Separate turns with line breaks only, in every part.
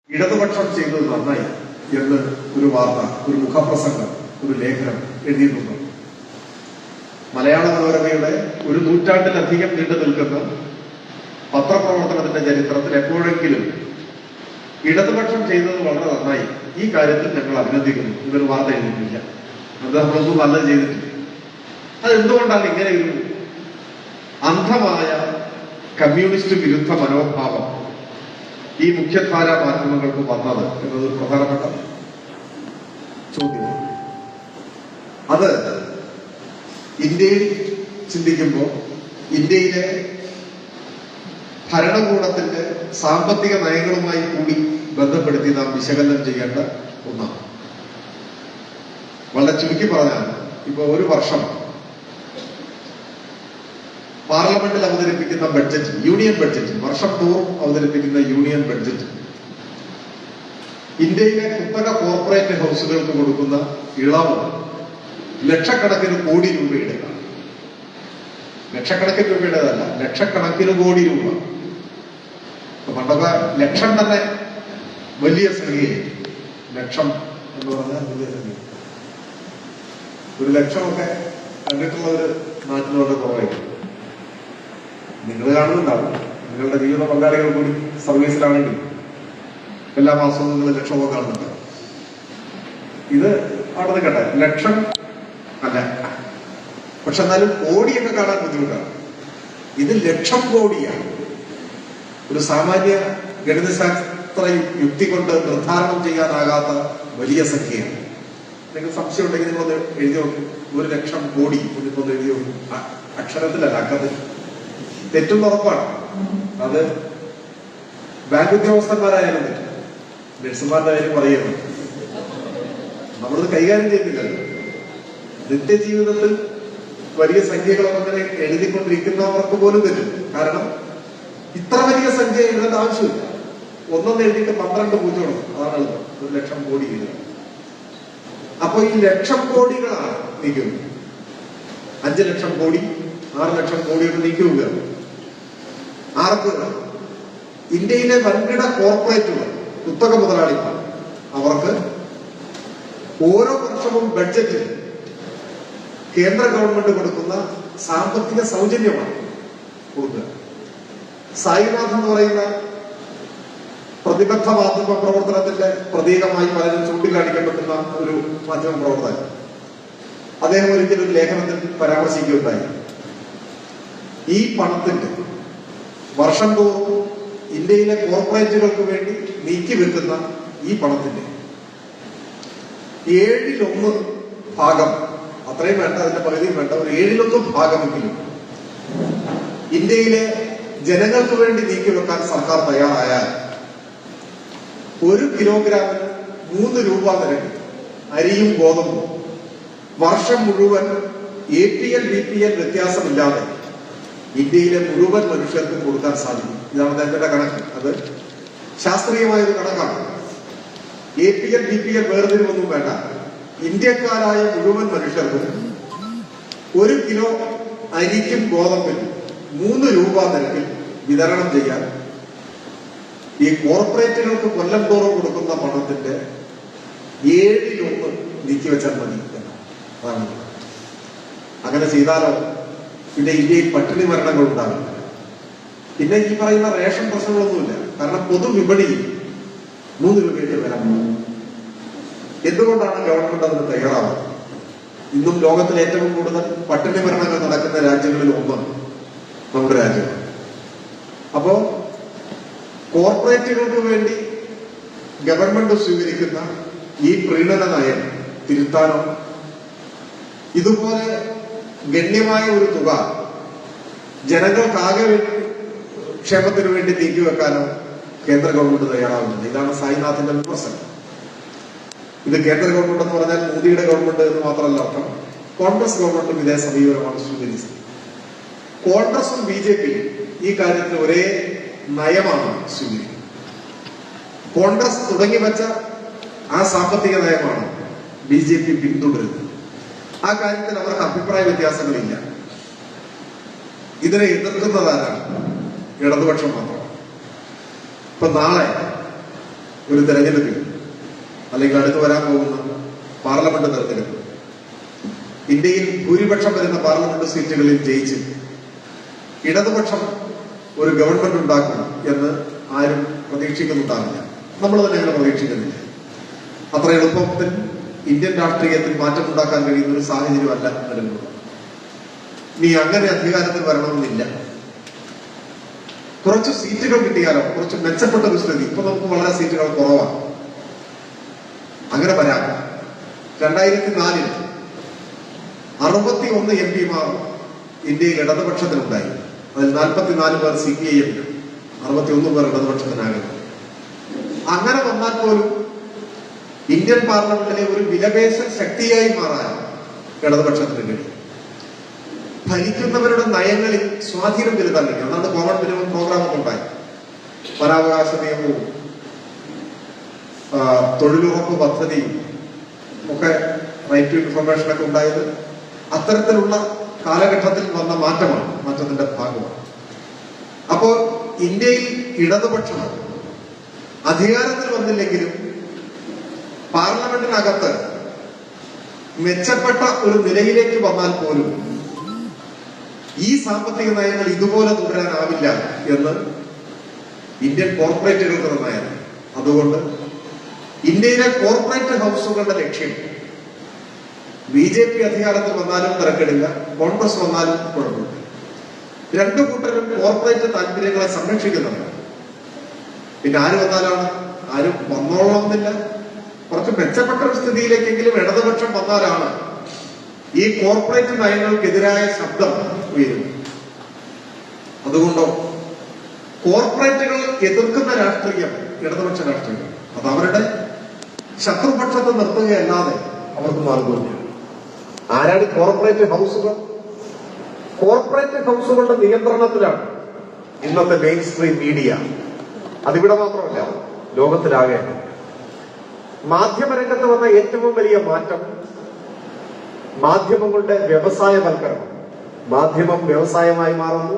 ഇടതുപക്ഷം ചെയ്തത് നന്നായി എന്ന് ഒരു വാർത്ത, ഒരു മുഖപ്രസംഗം, ഒരു ലേഖനം എഴുതിയിട്ടുണ്ട്. മലയാള മനോരമയുടെ ഒരു നൂറ്റാണ്ടിലധികം നീണ്ടു നിൽക്കുന്ന പത്രപ്രവർത്തനത്തിന്റെ ചരിത്രത്തിൽ എപ്പോഴെങ്കിലും ഇടതുപക്ഷം ചെയ്തത് വളരെ നന്നായി, ഈ കാര്യത്തിൽ ഞങ്ങൾ അഭിനന്ദിക്കുന്നു എന്നൊരു വാർത്ത എഴുതിയിട്ടില്ല. അത് നമ്മളൊന്നും നല്ലത് ചെയ്തിട്ടില്ല. അതെന്തുകൊണ്ടാണ് ഇങ്ങനെ ഒരു അന്ധമായ കമ്മ്യൂണിസ്റ്റ് വിരുദ്ധ മനോഭാവം ഈ മുഖ്യധാരാ മാധ്യമങ്ങൾക്ക് വന്നത് എന്നത് പ്രധാനപ്പെട്ട ചോദ്യമാണ്. അത് ഇന്ത്യയിൽ ചിന്തിക്കുമ്പോൾ ഇന്ത്യയിലെ ഭരണകൂടത്തിന്റെ സാമ്പത്തിക നയങ്ങളുമായി കൂടി ബന്ധപ്പെടുത്തി നാം വിശകലനം ചെയ്യേണ്ട ഒന്നാണ്. വളരെ ചുരുക്കി പറഞ്ഞാൽ, ഇപ്പൊ ഒരു വർഷം പാർലമെന്റിൽ അവതരിപ്പിക്കുന്ന ബഡ്ജറ്റ്, യൂണിയൻ ബഡ്ജറ്റ്, വർഷം തോറും അവതരിപ്പിക്കുന്ന യൂണിയൻ ബഡ്ജറ്റ് ഇന്ത്യയിലെ കുത്തക കോർപ്പറേറ്റ് ഹൗസുകൾക്ക് കൊടുക്കുന്ന ഇളവ് ലക്ഷക്കണക്കിന് കോടി രൂപയുടേതാണ്. ലക്ഷക്കണക്കിന് രൂപയുടേതല്ല, ലക്ഷക്കണക്കിന് കോടി രൂപ. പണ്ടൊക്കെ ലക്ഷം തന്നെ വലിയ സംഖ്യയായി. ലക്ഷം എന്ന് പറഞ്ഞാൽ വലിയ സംഖ്യ. ഒരു ലക്ഷമൊക്കെ കണ്ടിട്ടുള്ള ഒരു നാട്ടിലോട്ട് കുറവായിരിക്കും. നിങ്ങൾ കാണുന്നുണ്ടാവും, നിങ്ങളുടെ ജീവിത പങ്കാളികൾ കൂടി സർവീസിലാണെങ്കിൽ എല്ലാ മാസവും നിങ്ങൾ ലക്ഷമൊക്കെ കാണുന്നുണ്ടാവും. ഇത് അവിടെ നിൽക്കട്ടെ, ലക്ഷം അല്ല, പക്ഷെ എന്നാലും കോടിയൊക്കെ കാണാൻ ബുദ്ധിമുട്ടാണ്. ഇത് ലക്ഷം കോടിയാണ്. ഒരു സാമാന്യ ഗണിതശാസ്ത്ര യുക്തി കൊണ്ട് നിർദ്ധാരണം ചെയ്യാനാകാത്ത വലിയ സംഖ്യയാണ്. നിങ്ങൾക്ക് സംശയം ഉണ്ടെങ്കിൽ നിങ്ങളൊന്ന് എഴുതി നോക്കും. 1 ലക്ഷം കോടി എന്നിട്ടൊന്ന് എഴുതി നോക്കും. അക്ഷരത്തിലല്ല, അക്കത്തിൽ. തെറ്റും ഉറപ്പാണ്. അത് ബാങ്ക് ഉദ്യോഗസ്ഥന്മാരായാലും തെറ്റും, നഴ്സുമാരുടെ കാര്യം പറയുന്നു. നമ്മളിത് കൈകാര്യം ചെയ്യുന്നില്ലല്ലോ. നിത്യജീവിതത്തിൽ വലിയ സംഖ്യകളൊക്കെ അങ്ങനെ എഴുതിക്കൊണ്ടിരിക്കുന്നവർക്ക് പോലും തെറ്റും. കാരണം ഇത്ര വലിയ സംഖ്യ എഴുതേണ്ട ആവശ്യമില്ല. ഒന്നൊന്ന് എഴുതിയിട്ട് 12 പൂജ്യം, അതാണ് എളുപ്പം. 1 ലക്ഷം കോടി എഴുതുക. അപ്പൊ ഈ ലക്ഷം കോടികളാണ് നീക്കുന്നത്. 5 ലക്ഷം കോടി, 6 ലക്ഷം കോടിയൊക്കെ നീക്കുകയാണ്. ആർക്ക്? ഇന്ത്യയിലെ വൻകിട കോർപ്പറേറ്റുകൾ, കുത്തക മുതലാളിമാർ. അവർക്ക് ഓരോ വർഷവും ബഡ്ജറ്റിൽ കേന്ദ്ര ഗവൺമെന്റ് കൊടുക്കുന്ന സാമ്പത്തിക സൗജന്യമാണ് കൊടുക്കുക. സായിനാഥ് എന്ന് പറയുന്ന പ്രതിബദ്ധ മാധ്യമ പ്രവർത്തനത്തിന്റെ പ്രതീകമായി പലരും ചൂണ്ടിക്കാണിക്കപ്പെടുന്ന ഒരു മാധ്യമ പ്രവർത്തകൻ, അദ്ദേഹം ഒരിക്കലും ഒരു ലേഖനത്തിൽ പരാമർശിക്കുകയുണ്ടായി. ഈ പണത്തിന്റെ വർഷം തോറും ഇന്ത്യയിലെ കോർപ്പറേറ്റുകൾക്ക് വേണ്ടി നീക്കിവെക്കുന്ന ഈ പണത്തിന്റെ 1/7 ഭാഗം, അത്രയും വേണ്ട, അതിന്റെ പകുതിയും വേണ്ട, ഒരു 1/7 ഭാഗമെങ്കിലും ഇന്ത്യയിലെ ജനങ്ങൾക്ക് വേണ്ടി നീക്കിവെക്കാൻ സർക്കാർ തയ്യാറായാൽ 1 കിലോഗ്രാമിന് 3 രൂപ നിരക്കിൽ അരിയും ഗോതമ്പും വർഷം മുഴുവൻ APL BPL വ്യത്യാസമില്ലാതെ ഇന്ത്യയിലെ മുഴുവൻ മനുഷ്യർക്കും കൊടുക്കാൻ സാധിക്കും. ഇതാണ് അദ്ദേഹത്തിന്റെ കണക്ക്. അത് ശാസ്ത്രീയമായ ഒരു കണക്കാണ്. APL BPL വേർതിരിവൊന്നും വേണ്ട. ഇന്ത്യക്കാരായ മുഴുവൻ മനുഷ്യർക്കും 1 കിലോ അരിക്കും ഗോതമ്പിനും 3 രൂപ നിരക്കിൽ വിതരണം ചെയ്യാൻ ഈ കോർപ്പറേറ്റുകൾക്ക് കൊല്ലം തോറും കൊടുക്കുന്ന പണത്തിന്റെ 1/7 നീക്കിവെച്ചാൽ മതി എന്നാണ്. അങ്ങനെ ചെയ്താലോ പിന്നെ ഇന്ത്യയിൽ പട്ടിണി മരണങ്ങൾ ഉണ്ടാവില്ല. പിന്നെ ഈ പറയുന്ന റേഷൻ പ്രശ്നങ്ങളൊന്നുമില്ല. കാരണം പൊതുവിപണിയിൽ 3 രൂപയുടെ വില. എന്തുകൊണ്ടാണ് ഗവൺമെന്റ് അതിന് തയ്യാറാവുന്നത്? ഇന്നും ലോകത്തിൽ ഏറ്റവും കൂടുതൽ പട്ടിണി മരണങ്ങൾ നടക്കുന്ന രാജ്യങ്ങളിൽ ഒന്നാണ് നമ്മുടെ രാജ്യം. അപ്പോ കോർപ്പറേറ്റുകൾക്ക് വേണ്ടി ഗവൺമെന്റ് സ്വീകരിക്കുന്ന ഈ പ്രീണന നയം തിരുത്താനോ ഇതുപോലെ ഗണ്യമായ ഒരു തുക ജനങ്ങൾക്കാകെ ക്ഷേമത്തിന് വേണ്ടി നീക്കിവെക്കാനോ കേന്ദ്ര ഗവൺമെന്റ് തയ്യാറാവുന്നില്ല. ഇതാണ് സായിനാഥിന്റെ വിമർശനം. ഇത് കേന്ദ്ര ഗവൺമെന്റ് എന്ന് പറഞ്ഞാൽ മോദിയുടെ ഗവൺമെന്റ് എന്ന് മാത്രമല്ല അർത്ഥം. കോൺഗ്രസ് ഗവൺമെന്റും ഇതേ സമീപനമാണ് സ്വീകരിച്ചത്. കോൺഗ്രസും BJPയും ഈ കാര്യത്തിൽ ഒരേ നയമാണ് സ്വീകരിക്കുന്നത്. കോൺഗ്രസ് തുടങ്ങി വെച്ച ആ സാമ്പത്തിക നയമാണ് BJP പിന്തുടരുന്നത്. ആ കാര്യത്തിൽ അവർക്ക് അഭിപ്രായ വ്യത്യാസങ്ങളില്ല. ഇതിനെ എതിർക്കുന്നതാരാണ്? ഇടതുപക്ഷം മാത്രമാണ്. ഇപ്പൊ നാളെ ഒരു തെരഞ്ഞെടുപ്പിൽ അല്ലെങ്കിൽ അടുത്ത് വരാൻ പോകുന്ന പാർലമെന്റ് തെരഞ്ഞെടുപ്പ് ഇന്ത്യയിൽ ഭൂരിപക്ഷം വരുന്ന പാർലമെന്റ് സീറ്റുകളിൽ ജയിച്ച് ഇടതുപക്ഷം ഒരു ഗവൺമെന്റ് ഉണ്ടാക്കും എന്ന് ആരും പ്രതീക്ഷിക്കുന്നുണ്ടാവില്ല. നമ്മൾ തന്നെ അങ്ങനെ പ്രതീക്ഷിക്കുന്നില്ല. അത്ര എളുപ്പത്തിൽ ഇന്ത്യൻ രാഷ്ട്രീയത്തിൽ മാറ്റമുണ്ടാക്കാൻ കഴിയുന്ന ഒരു സാഹചര്യമല്ല നിലവിലുള്ളത്. നീ അങ്ങനെ അധികാരത്തിൽ വരണമെന്നില്ല. കുറച്ച് സീറ്റുകൾ കിട്ടിയാലോ, കുറച്ച് മെച്ചപ്പെട്ട ഒരു സ്ഥിതി. ഇപ്പൊ നമുക്ക് വളരെ സീറ്റുകൾ കുറവാണ്. അങ്ങനെ വരാം. 2004 61 MP-മാർ ഇന്ത്യയിൽ ഇടതുപക്ഷത്തിനുണ്ടായി. അതിൽ 44 പേർ CPIM, 61 പേർ ഇടതുപക്ഷത്തിനാകുന്നു. അങ്ങനെ വന്നാൽ പോലും ഇന്ത്യൻ പാർലമെന്റിലെ ഒരു വിലപേശ ശക്തിയായി മാറാൻ ഇടതുപക്ഷത്തിന് കഴിയും. ഭരിക്കുന്നവരുടെ നയങ്ങളിൽ സ്വാധീനം ചെലുത്താൻ കഴിയും. അതാണ് കോമൺ മിനിമം പ്രോഗ്രാം ഒക്കെ ഉണ്ടായി. വനാവകാശ നിയമവും തൊഴിലുറപ്പ് പദ്ധതിയും ഒക്കെ, റൈറ്റ് ടു ഇൻഫർമേഷൻ ഒക്കെ ഉണ്ടായത് അത്തരത്തിലുള്ള കാലഘട്ടത്തിൽ വന്ന മാറ്റമാണ്, മാറ്റത്തിന്റെ ഭാഗമാണ്. അപ്പോൾ ഇന്ത്യയിൽ ഇടതുപക്ഷം അധികാരത്തിൽ വന്നില്ലെങ്കിലും പാർലമെന്റിനകത്ത് മെച്ചപ്പെട്ട ഒരു നിലയിലേക്ക് വന്നാൽ പോലും ഈ സാമ്പത്തിക നയങ്ങൾ ഇതുപോലെ തുടരാനാവില്ല എന്ന് ഇന്ത്യൻ കോർപ്പറേറ്റുകൾക്ക് നിർണ്ണയം. അതുകൊണ്ട് ഇന്ത്യയിലെ കോർപ്പറേറ്റ് ഹൗസുകളുടെ ലക്ഷ്യം BJP അധികാരത്തിൽ വന്നാലും തിരക്കിടില്ല, കോൺഗ്രസ് വന്നാലും കുഴപ്പമില്ല. രണ്ടു കൂട്ടരും കോർപ്പറേറ്റ് താല്പര്യങ്ങളെ സംരക്ഷിക്കുന്നുണ്ട്. പിന്നെ ആര് വന്നാലാണ്? ആരും വന്നോളണമെന്നില്ല. കുറച്ച് മെച്ചപ്പെട്ട ഒരു സ്ഥിതിയിലേക്കെങ്കിലും ഇടതുപക്ഷം വന്നാലാണ് ഈ കോർപ്പറേറ്റ് നയങ്ങൾക്കെതിരായ ശബ്ദം ഉയരുന്നത്. അതുകൊണ്ടോ കോർപ്പറേറ്റുകൾ എതിർക്കുന്ന രാഷ്ട്രീയം ഇടതുപക്ഷ രാഷ്ട്രീയം. അത് അവരുടെ ശത്രുപക്ഷത്തെ നിർത്തുകയല്ലാതെ അവർക്ക് മാർഗമില്ല. ആരാണ് കോർപ്പറേറ്റ് ഹൗസുകൾ? കോർപ്പറേറ്റ് ഹൗസുകളുടെ നിയന്ത്രണത്തിലാണ് ഇന്നത്തെ മെയിൻ സ്ട്രീം മീഡിയ. അതിവിടെ മാത്രമല്ല, ലോകത്തിലാകെ. മാധ്യമരംഗത്ത് വന്ന ഏറ്റവും വലിയ മാറ്റം മാധ്യമങ്ങളുടെ വ്യവസായവൽക്കരണം. മാധ്യമം വ്യവസായമായി മാറുന്നു.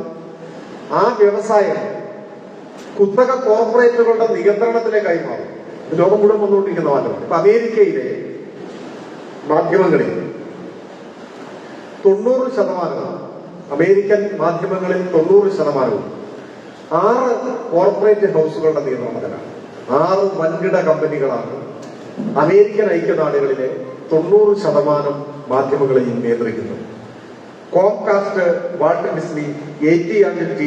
ആ വ്യവസായം കുത്തക കോർപ്പറേറ്റുകളുടെ നിയന്ത്രണത്തിലേക്കായി മാറും. ലോകം മുഴുവൻ വന്നുകൊണ്ടിരിക്കുന്ന മാറ്റമാണ്. ഇപ്പൊ അമേരിക്കയിലെ മാധ്യമങ്ങളിൽ 90%, അമേരിക്കൻ മാധ്യമങ്ങളിൽ 90% 6 കോർപ്പറേറ്റ് ഹൗസുകളുടെ നിയന്ത്രണത്തിലാണ്. 6 വൻകിട കമ്പനികളാണ് അമേരിക്കൻ ഐക്യനാടുകളിലെ 90% മാധ്യമങ്ങളെയും നിയന്ത്രിക്കുന്നത്. Comcast, Walt Disney, AT&T,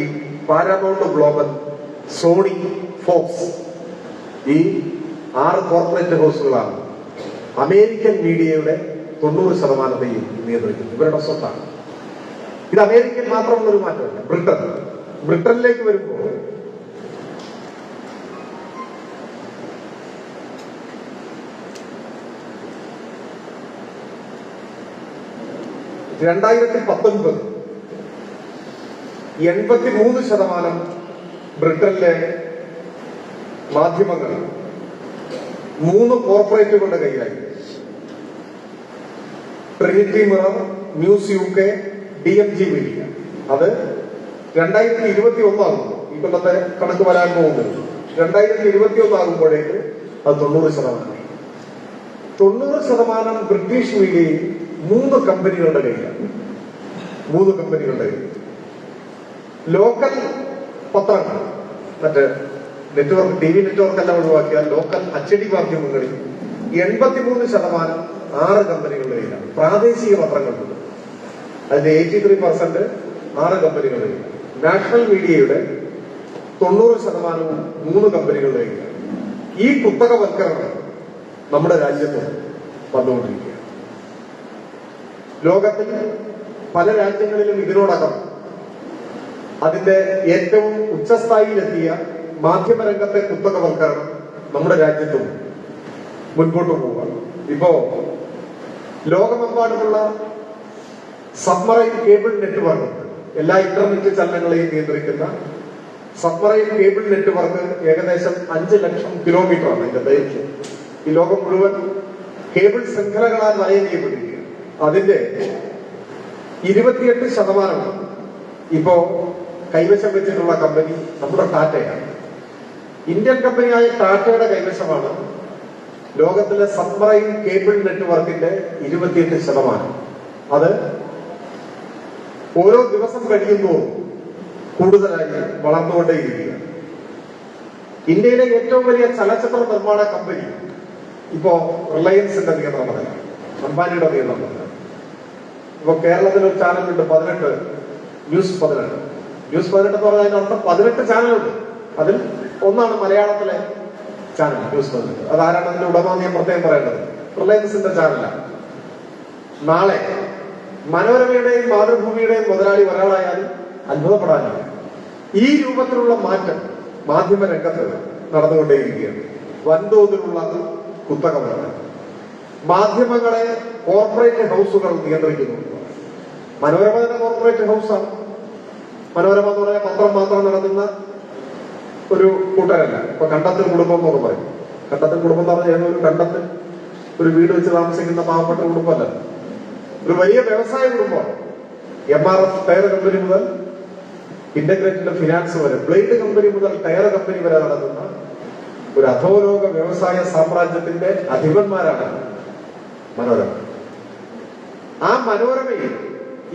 Paramount Global, Sony, Fox, ഈ 6 കോർപ്പറേറ്റ് ഹൗസുകളാണ് അമേരിക്കൻ മീഡിയയുടെ 90%യും നിയന്ത്രിക്കുന്നത്. ഇവരുടെ സ്വത്താണ്. ഇത് അമേരിക്കൻ മാത്രമുള്ളൊരു മാറ്റമല്ല. ബ്രിട്ടനിലേക്ക് വരുമ്പോൾ 2019 83% ബ്രിട്ടനിലെ മാധ്യമങ്ങൾ 3 കോർപ്പറേറ്റുകളുടെ കയ്യിലായി. Trinity Mirror, News UK, DMG Media. അത് 2021 ആകുമ്പോൾ, ഈ കൊല്ലത്തെ കണക്ക് വരാൻ പോകുന്നത് 2021 ആകുമ്പോഴേക്ക് അത് 90%. 90% ബ്രിട്ടീഷ് മീഡിയയിൽ 3 കമ്പനികളുടെ കയ്യിലാണ്. 3 കമ്പനികളുടെ കയ്യിൽ. ലോക്കൽ പത്രങ്ങൾ, മറ്റേ നെറ്റ്വർക്ക്, TV നെറ്റ്വർക്ക് എല്ലാം ഒഴിവാക്കിയാൽ ലോക്കൽ അച്ചടി മാധ്യമങ്ങളിൽ 83% 6 കമ്പനികളുടെ കയ്യിലാണ്. പ്രാദേശിക പത്രങ്ങളുണ്ട്, അതിന്റെ 83% 6 കമ്പനികളുടെ കയ്യിലാണ്. നാഷണൽ മീഡിയയുടെ 90% 3 കമ്പനികളുടെ കയ്യിലാണ്. ഈ കുത്തകവൽക്കരണം നമ്മുടെ രാജ്യത്ത് വന്നുകൊണ്ടിരിക്കുകയാണ്. ലോകത്തിൽ പല രാജ്യങ്ങളിലും ഇതിനോടകം അതിന്റെ ഏറ്റവും ഉച്ചസ്ഥായിയിലെത്തിയ മാധ്യമരംഗത്തെ കുത്തകവൽക്കരണം നമ്മുടെ രാജ്യത്തും മുൻപോട്ട് പോവുകയാണ്. ഇപ്പോ ലോകമെമ്പാടുമുള്ള സബ്മറൈൻ കേബിൾ നെറ്റ്വർക്ക്, എല്ലാ ഇന്റർനെറ്റ് ചലനങ്ങളെയും നിയന്ത്രിക്കുന്ന സബ്മറൈൻ കേബിൾ നെറ്റ്വർക്ക് ഏകദേശം 5 ലക്ഷം കിലോമീറ്ററാണ് അതിന്റെ ദൈർഘ്യം. ഈ ലോകം മുഴുവൻ കേബിൾ ശൃംഖലകളാൽ വലയം ചെയ്യപ്പെട്ടിരിക്കുകയാണ്. അതിന്റെ 28% ഇപ്പോ കൈവശം വെച്ചിട്ടുള്ള കമ്പനി നമ്മുടെ ടാറ്റയാണ്. ഇന്ത്യൻ കമ്പനിയായ ടാറ്റയുടെ കൈവശമാണ് ലോകത്തിലെ സബ്മറൈൻ കേബിൾ നെറ്റ്വർക്കിന്റെ 28%. അത് ഓരോ ദിവസം കഴിയുമ്പോൾ കൂടുതലായി വളർന്നുകൊണ്ടേയിരിക്കുകയാണ്. ഇന്ത്യയിലെ ഏറ്റവും വലിയ ചലച്ചിത്ര നിർമ്മാണ കമ്പനി ഇപ്പോ റിലയൻസിന്റെ നിയന്ത്രണത്തിലാണ്, അംബാനിയുടെ നിയന്ത്രണത്തിലാണ്. ഇപ്പൊ കേരളത്തിലൊരു ചാനലുണ്ട് 18 ന്യൂസ് 18. ന്യൂസ് 18 എന്ന് പറഞ്ഞാൽ അതിനർത്ഥം 18 ചാനലുണ്ട്. അതിൽ ഒന്നാണ് മലയാളത്തിലെ ചാനൽ ന്യൂസ് 18. അതാരാണ് അതിന്റെ ഉടമ ഞാൻ പ്രത്യേകം പറയേണ്ടത്? റിലയൻസിന്റെ ചാനലാണ്. നാളെ മനോരമയുടെയും മാതൃഭൂമിയുടെയും മുതലാളി ഒരാളായാലും അത്ഭുതപ്പെടാനില്ല. ഈ രൂപത്തിലുള്ള മാറ്റം മാധ്യമ രംഗത്ത് നടന്നുകൊണ്ടേയിരിക്കുകയാണ്. വൻതോതിലുള്ള കുത്തകമാണ്. മാധ്യമങ്ങളെ കോർപ്പറേറ്റ് ഹൗസുകൾ നിയന്ത്രിക്കുന്നു. മനോരമ തന്നെ കോർപ്പറേറ്റ് ഹൗസാണ്. മനോരമ എന്ന് പറഞ്ഞാൽ പത്രം മാത്രം നടത്തുന്ന ഒരു കൂട്ടരല്ല. ഇപ്പൊ കണ്ടത്തിൽ കുടുംബം എന്നൊക്കെ പറയും. കണ്ടത്തിൽ കുടുംബം എന്ന് പറഞ്ഞാൽ ഒരു കണ്ടത്തിൽ ഒരു വീട് വെച്ച് താമസിക്കുന്ന പാവപ്പെട്ട കുടുംബമല്ല, ഒരു വലിയ വ്യവസായ കുടുംബമാണ്. MRF ടയർ കമ്പനി മുതൽ ഇന്റഗ്രേറ്റഡ് ഫിനാൻസ് വരെ, ബ്ലേഡ് കമ്പനി മുതൽ ടയർ കമ്പനി വരെ നടത്തുന്ന ഒരു അധോലോക വ്യവസായ സാമ്രാജ്യത്തിന്റെ അധിപന്മാരാണ് മനോരമ. ആ മനോരമയിൽ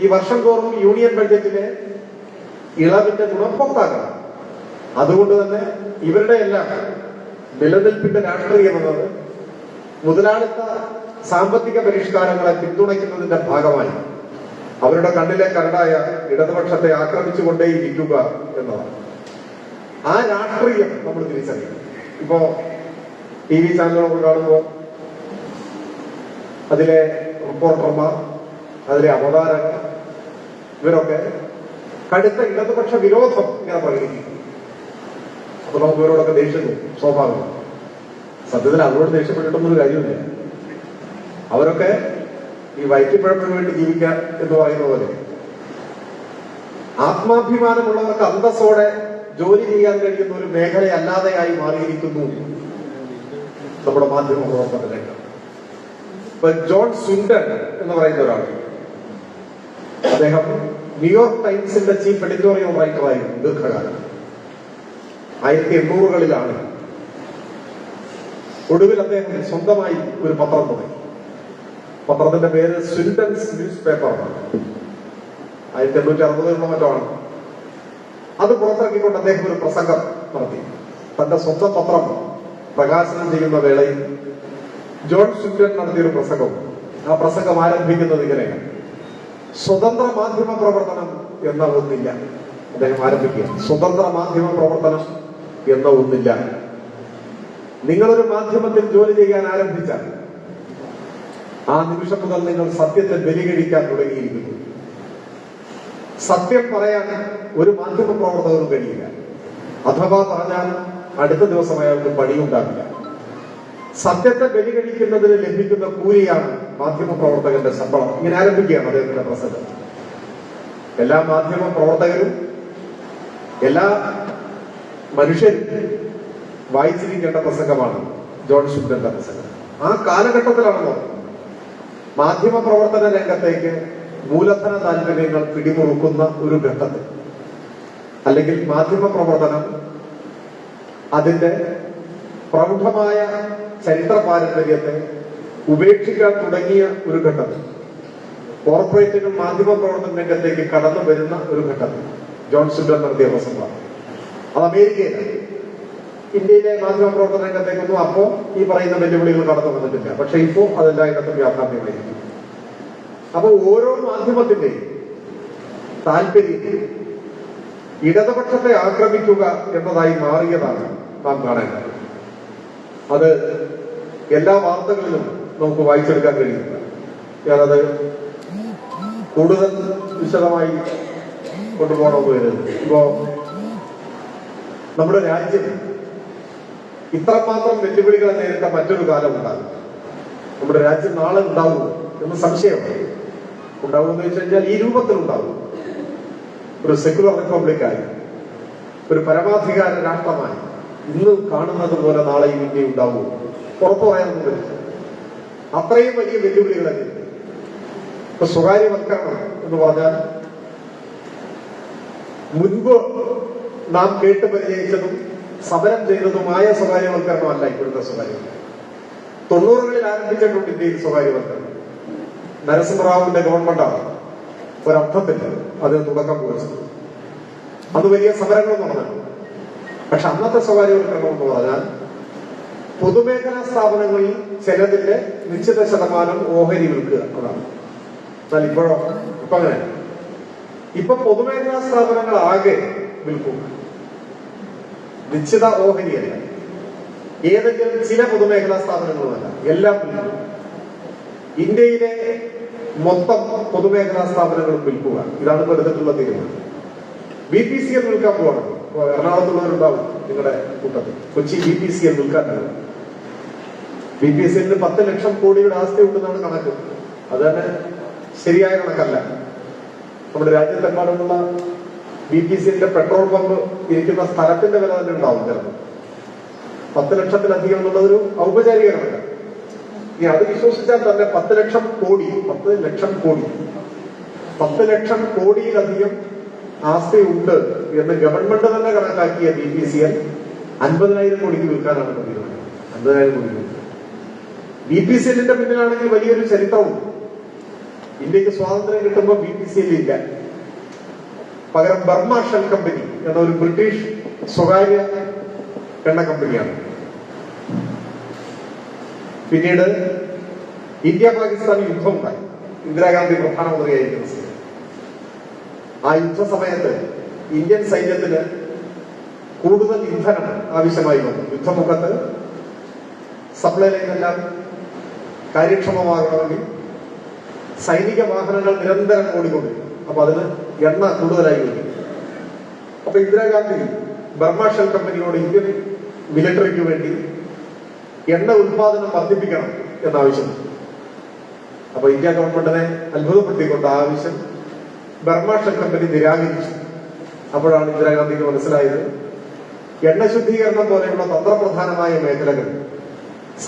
ഈ വർഷം തോറും യൂണിയൻ ബഡ്ജറ്റിലെ ഇളവിന്റെ ഗുണഭോക്താക്കളാണ്. അതുകൊണ്ട് തന്നെ ഇവരുടെ എല്ലാം നിലനിൽപ്പിന്റെ രാഷ്ട്രീയം എന്നത് മുതലാളിത്ത സാമ്പത്തിക പരിഷ്കാരങ്ങളെ പിന്തുണയ്ക്കുന്നതിന്റെ ഭാഗമായി അവരുടെ കണ്ണിലെ കരടായ ഇടതുപക്ഷത്തെ ആക്രമിച്ചുകൊണ്ടേയിരിക്കുക എന്നതാണ്. ആ രാഷ്ട്രീയം നമ്മൾ തിരിച്ചറിയണം. ഇപ്പോ TV ചാനലുകൾ കാണുമ്പോൾ അതിലെ റിപ്പോർട്ടർമാർ, അതിലെ അവതാരകർ, ഇവരൊക്കെ കടുത്ത ഇടതുപക്ഷ വിരോധം ഇങ്ങനെ പ്രകടിപ്പിക്കും. അപ്പൊ നമുക്ക് ഇവരോടൊക്കെ ദേഷ്യം തോന്നും, സ്വാഭാവികം. സത്യത്തിൽ അവരോട് ദേഷ്യപ്പെട്ടിട്ടൊന്നൊരു കാര്യമില്ല. അവരൊക്കെ ഈ വയറ്റിപ്പഴപ്പിന് വേണ്ടി ജീവിക്കാൻ എന്ന് പറയുന്ന പോലെ ആത്മാഭിമാനമുള്ളവർക്ക് അന്തസ്സോടെ ജോലി ചെയ്യാൻ കഴിയുന്ന ഒരു മേഖലയല്ലാതെയായി മാറിയിരിക്കുന്നു നമ്മുടെ മാധ്യമ പ്രവർത്തന രംഗം. ഇപ്പൊ ജോൺ സുൻഡൻ എന്ന് പറയുന്ന ഒരാൾ, അദ്ദേഹം ന്യൂയോർക്ക് ടൈംസിന്റെ ചീഫ് എഡിറ്റോറിയൽ റൈറ്ററായിരുന്നു ദീർഘകാലം. 1800കളിലാണ്. ഒടുവിൽ അദ്ദേഹം സ്വന്തമായി ഒരു പത്രം തുടങ്ങി. പത്രത്തിന്റെ പേര് സ്വിൻഡൻസ് ന്യൂസ് പേപ്പറാണ്. 1860 മറ്റോ ആണ്. അത് പുറത്തിറക്കിക്കൊണ്ട് അദ്ദേഹം ഒരു പ്രസംഗം നടത്തി. തന്റെ സ്വന്തം പത്രം പ്രകാശനം ചെയ്യുന്ന വേളയിൽ ജോൺ സ്വിൻഡൻ നടത്തിയൊരു പ്രസംഗം. ആ പ്രസംഗം ആരംഭിക്കുന്നത് ഇങ്ങനെയാണ്: സ്വതന്ത്ര മാധ്യമ പ്രവർത്തനം എന്ന ഒന്നില്ല. അദ്ദേഹം ആരംഭിക്കുക, സ്വതന്ത്ര മാധ്യമ പ്രവർത്തനം എന്ന ഒന്നില്ല. നിങ്ങളൊരു മാധ്യമത്തിൽ ജോലി ചെയ്യാൻ ആരംഭിച്ചാൽ ആ നിമിഷം മുതൽ നിങ്ങൾ സത്യത്തെ ബലികഴിക്കാൻ തുടങ്ങിയിരിക്കുന്നു. സത്യം പറയാൻ ഒരു മാധ്യമ പ്രവർത്തകനും കഴിയില്ല. അഥവാ പറഞ്ഞാൽ അടുത്ത ദിവസം അയാൾക്ക് പണിയുണ്ടാവില്ല. സത്യത്തെ ബലികഴിക്കുന്നതിന് ലഭിക്കുന്ന കൂലിയാണ് മാധ്യമ പ്രവർത്തകന്റെ ശമ്പളം. ഇങ്ങനെ ആരംഭിക്കുകയാണ് അദ്ദേഹത്തിന്റെ പ്രസംഗം. എല്ലാ മാധ്യമ പ്രവർത്തകരും, എല്ലാ മനുഷ്യരും വായിച്ചിരിക്കേണ്ട പ്രസംഗമാണ് ജോൺ സ്വിൻഡന്റെ പ്രസംഗം. ആ കാലഘട്ടത്തിലാണല്ലോ മാധ്യമ പ്രവർത്തന രംഗത്തേക്ക് മൂലധന താല്പര്യങ്ങൾ പിടിമുറുക്കുന്ന ഒരു ഘട്ടത്തിൽ, അല്ലെങ്കിൽ മാധ്യമ പ്രവർത്തനം അതിന്റെ പ്രൗഢമായ ചരിത്ര പാരമ്പര്യത്തെ ഉപേക്ഷിക്കാൻ തുടങ്ങിയ ഒരു ഘട്ടത്തിൽ, കോർപ്പറേറ്റുകൾ മാധ്യമ പ്രവർത്തന രംഗത്തേക്ക് കടന്നു വരുന്ന ഒരു ഘട്ടത്തിൽ ജോൺ സ്വിൻഡൻ നടത്തിയ പ്രസംഗമാണ്. അത് അമേരിക്കയിലാണ്. ഇന്ത്യയിലെ മാധ്യമ പ്രവർത്തന രംഗത്തേക്കൊന്നും അപ്പോ ഈ പറയുന്ന വെല്ലുവിളികൾ കടന്നു വന്നിട്ടില്ല. പക്ഷെ ഇപ്പോ അതെല്ലായിടത്തും വ്യാപ്താന്യമായിരിക്കും. അപ്പൊ ഓരോ മാധ്യമത്തിന്റെയും താല്പര്യം ഇടതുപക്ഷത്തെ ആക്രമിക്കുക എന്നതായി മാറിയതാണ് നാം കാണേണ്ടത്. അത് എല്ലാ വാർത്തകളിലും നമുക്ക് വായിച്ചെടുക്കാൻ കഴിയുന്നില്ല. ഞാനത് കൂടുതൽ വിശദമായി കൊണ്ടുപോകണമെന്ന് വരുന്നത്, ഇപ്പോ നമ്മുടെ രാജ്യം ഇത്രമാത്രം വെല്ലുവിളികളെ നേരിട്ട മറ്റൊരു കാലം ഉണ്ടാകും. നമ്മുടെ രാജ്യം നാളെ ഉണ്ടാവുമോ എന്ന് സംശയമാണ്. ഉണ്ടാവുമെന്ന് വെച്ച് കഴിഞ്ഞാൽ ഈ രൂപത്തിലുണ്ടാവും. ഒരു സെക്യുലർ റിപ്പബ്ലിക്കായി, ഒരു പരമാധികാര രാഷ്ട്രമായി ഇന്ന് കാണുന്നത് പോലെ നാളെയും ഇന്ത്യ ഉണ്ടാവുമോ? ഉറപ്പു പറയാനൊന്നും പറ്റില്ല. അത്രയും വലിയ വെല്ലുവിളികളെ നേരിടും. ഇപ്പൊ സ്വകാര്യവൽക്കരണം എന്ന് പറഞ്ഞാൽ മുൻപ് നാം കേട്ട് പരിചയിച്ചതും
സമരം ചെയ്തതുമായ സ്വകാര്യവൽക്കരണമല്ല ഇപ്പോഴത്തെ സ്വകാര്യവൽക്കരണം. 90കളിൽ ആരംഭിച്ചിട്ടുണ്ട് ഇന്ത്യയിൽ സ്വകാര്യവൽക്കരണം. നരസിംഹറാവുവിന്റെ ഗവൺമെന്റാണ് ഒരർത്ഥത്തിൽ അതിന് തുടക്കം കുറിച്ചത്. അത് വലിയ സമരങ്ങളും നടന്നു. പക്ഷെ അന്നത്തെ സ്വകാര്യവൽക്കരണം എന്ന് പറഞ്ഞാൽ പൊതുമേഖലാ സ്ഥാപനങ്ങളിൽ ചിലതിന്റെ നിശ്ചിത ശതമാനം ഓഹരി വിൽക്കുക അതാണ്. എന്നാൽ ഇപ്പൊ അങ്ങനെ ഇപ്പൊ പൊതുമേഖലാ സ്ഥാപനങ്ങൾ ആകെ വിൽക്കുക, നിശ്ചിത ഓഹരിയല്ല, ഏതെങ്കിലും ചില പൊതുമേഖലാ സ്ഥാപനങ്ങളുമല്ല, എല്ലാം വിൽക്കുക. ഇന്ത്യയിലെ മൊത്തം പൊതുമേഖലാ സ്ഥാപനങ്ങളും വിൽക്കുക. ഇതാണ് ഇപ്പോൾ എടുത്തിട്ടുള്ള തീരുമാനം. BPCL വിൽക്കാൻ പോകണം. എറണാകുളത്തുള്ളവരുണ്ടാവും നിങ്ങളുടെ കൂട്ടത്തിൽ. കൊച്ചി BPCL വിൽക്കാനുള്ളത്. BPCL 10 ലക്ഷം കോടിയുടെ ആസ്തി ഉണ്ടെന്നാണ് കണക്ക്. അത് തന്നെ ശരിയായ കണക്കല്ല. നമ്മുടെ രാജ്യത്തെമ്പാടുമുള്ള BPCL പെട്രോൾ പമ്പ് ഇരിക്കുന്ന സ്ഥലത്തിന്റെ വില തന്നെ ഉണ്ടാവും ചിലപ്പോൾ. 10 ലക്ഷത്തിലധികം എന്നുള്ളതൊരു ഔപചാരിക കണക്കാണ്. ഇനി അത് വിശ്വസിച്ചാൽ തന്നെ 10 ലക്ഷം കോടിയിലധികം ആസ്തി ഉണ്ട് എന്ന് ഗവൺമെന്റ് തന്നെ കണക്കാക്കിയ BPCL 50,000 കോടിക്ക് വിൽക്കാനാണ് തീരുമാനം. 50,000 കോടിക്ക്. BPCLന്റെ പിന്നിലാണെങ്കിൽ വലിയൊരു ചരിത്രവും. ഇന്ത്യക്ക് സ്വാതന്ത്ര്യം കിട്ടുമ്പോൾ BPCL ഇല്ല. പകരം ബർമ ഷെൽ കമ്പനി എന്ന ഒരു ബ്രിട്ടീഷ് സ്വകാര്യ എണ്ണ കമ്പനിയാണ്. പിന്നീട് ഇന്ത്യ പാകിസ്ഥാൻ യുദ്ധം ഉണ്ടായി. ഇന്ദിരാഗാന്ധി പ്രധാനമന്ത്രിയായിരിക്കുന്ന സമയം. ആ യുദ്ധ സമയത്ത് ഇന്ത്യൻ സൈന്യത്തിന് കൂടുതൽ ഇന്ധനം ആവശ്യമായി വന്നു. യുദ്ധമുഖത്ത് സപ്ലൈ ലൈനെല്ലാം കാര്യക്ഷമമാകണമെങ്കിൽ സൈനിക വാഹനങ്ങൾ നിരന്തരം ഓടിക്കൊണ്ടിരുന്നു. അപ്പൊ അതിന് എണ്ണ കൂടുതലായി വരും. അപ്പൊ ഇന്ദിരാഗാന്ധി ബർമ ഷെൽ കമ്പനിയോട് ഇന്ത്യൻ മിലിറ്ററിക്ക് വേണ്ടി എണ്ണ ഉത്പാദനം വർദ്ധിപ്പിക്കണം എന്നാവശ്യപ്പെട്ടു. അപ്പൊ ഇന്ത്യ ഗവൺമെന്റിനെ അത്ഭുതപ്പെടുത്തിക്കൊണ്ട് ആവശ്യം ബർമ ഷെൽ കമ്പനി നിരാകരിച്ചു. അപ്പോഴാണ് ഇന്ദിരാഗാന്ധിക്ക് മനസ്സിലായത് എണ്ണ ശുദ്ധീകരണം പോലെയുള്ള തന്ത്രപ്രധാനമായ മേഖലകൾ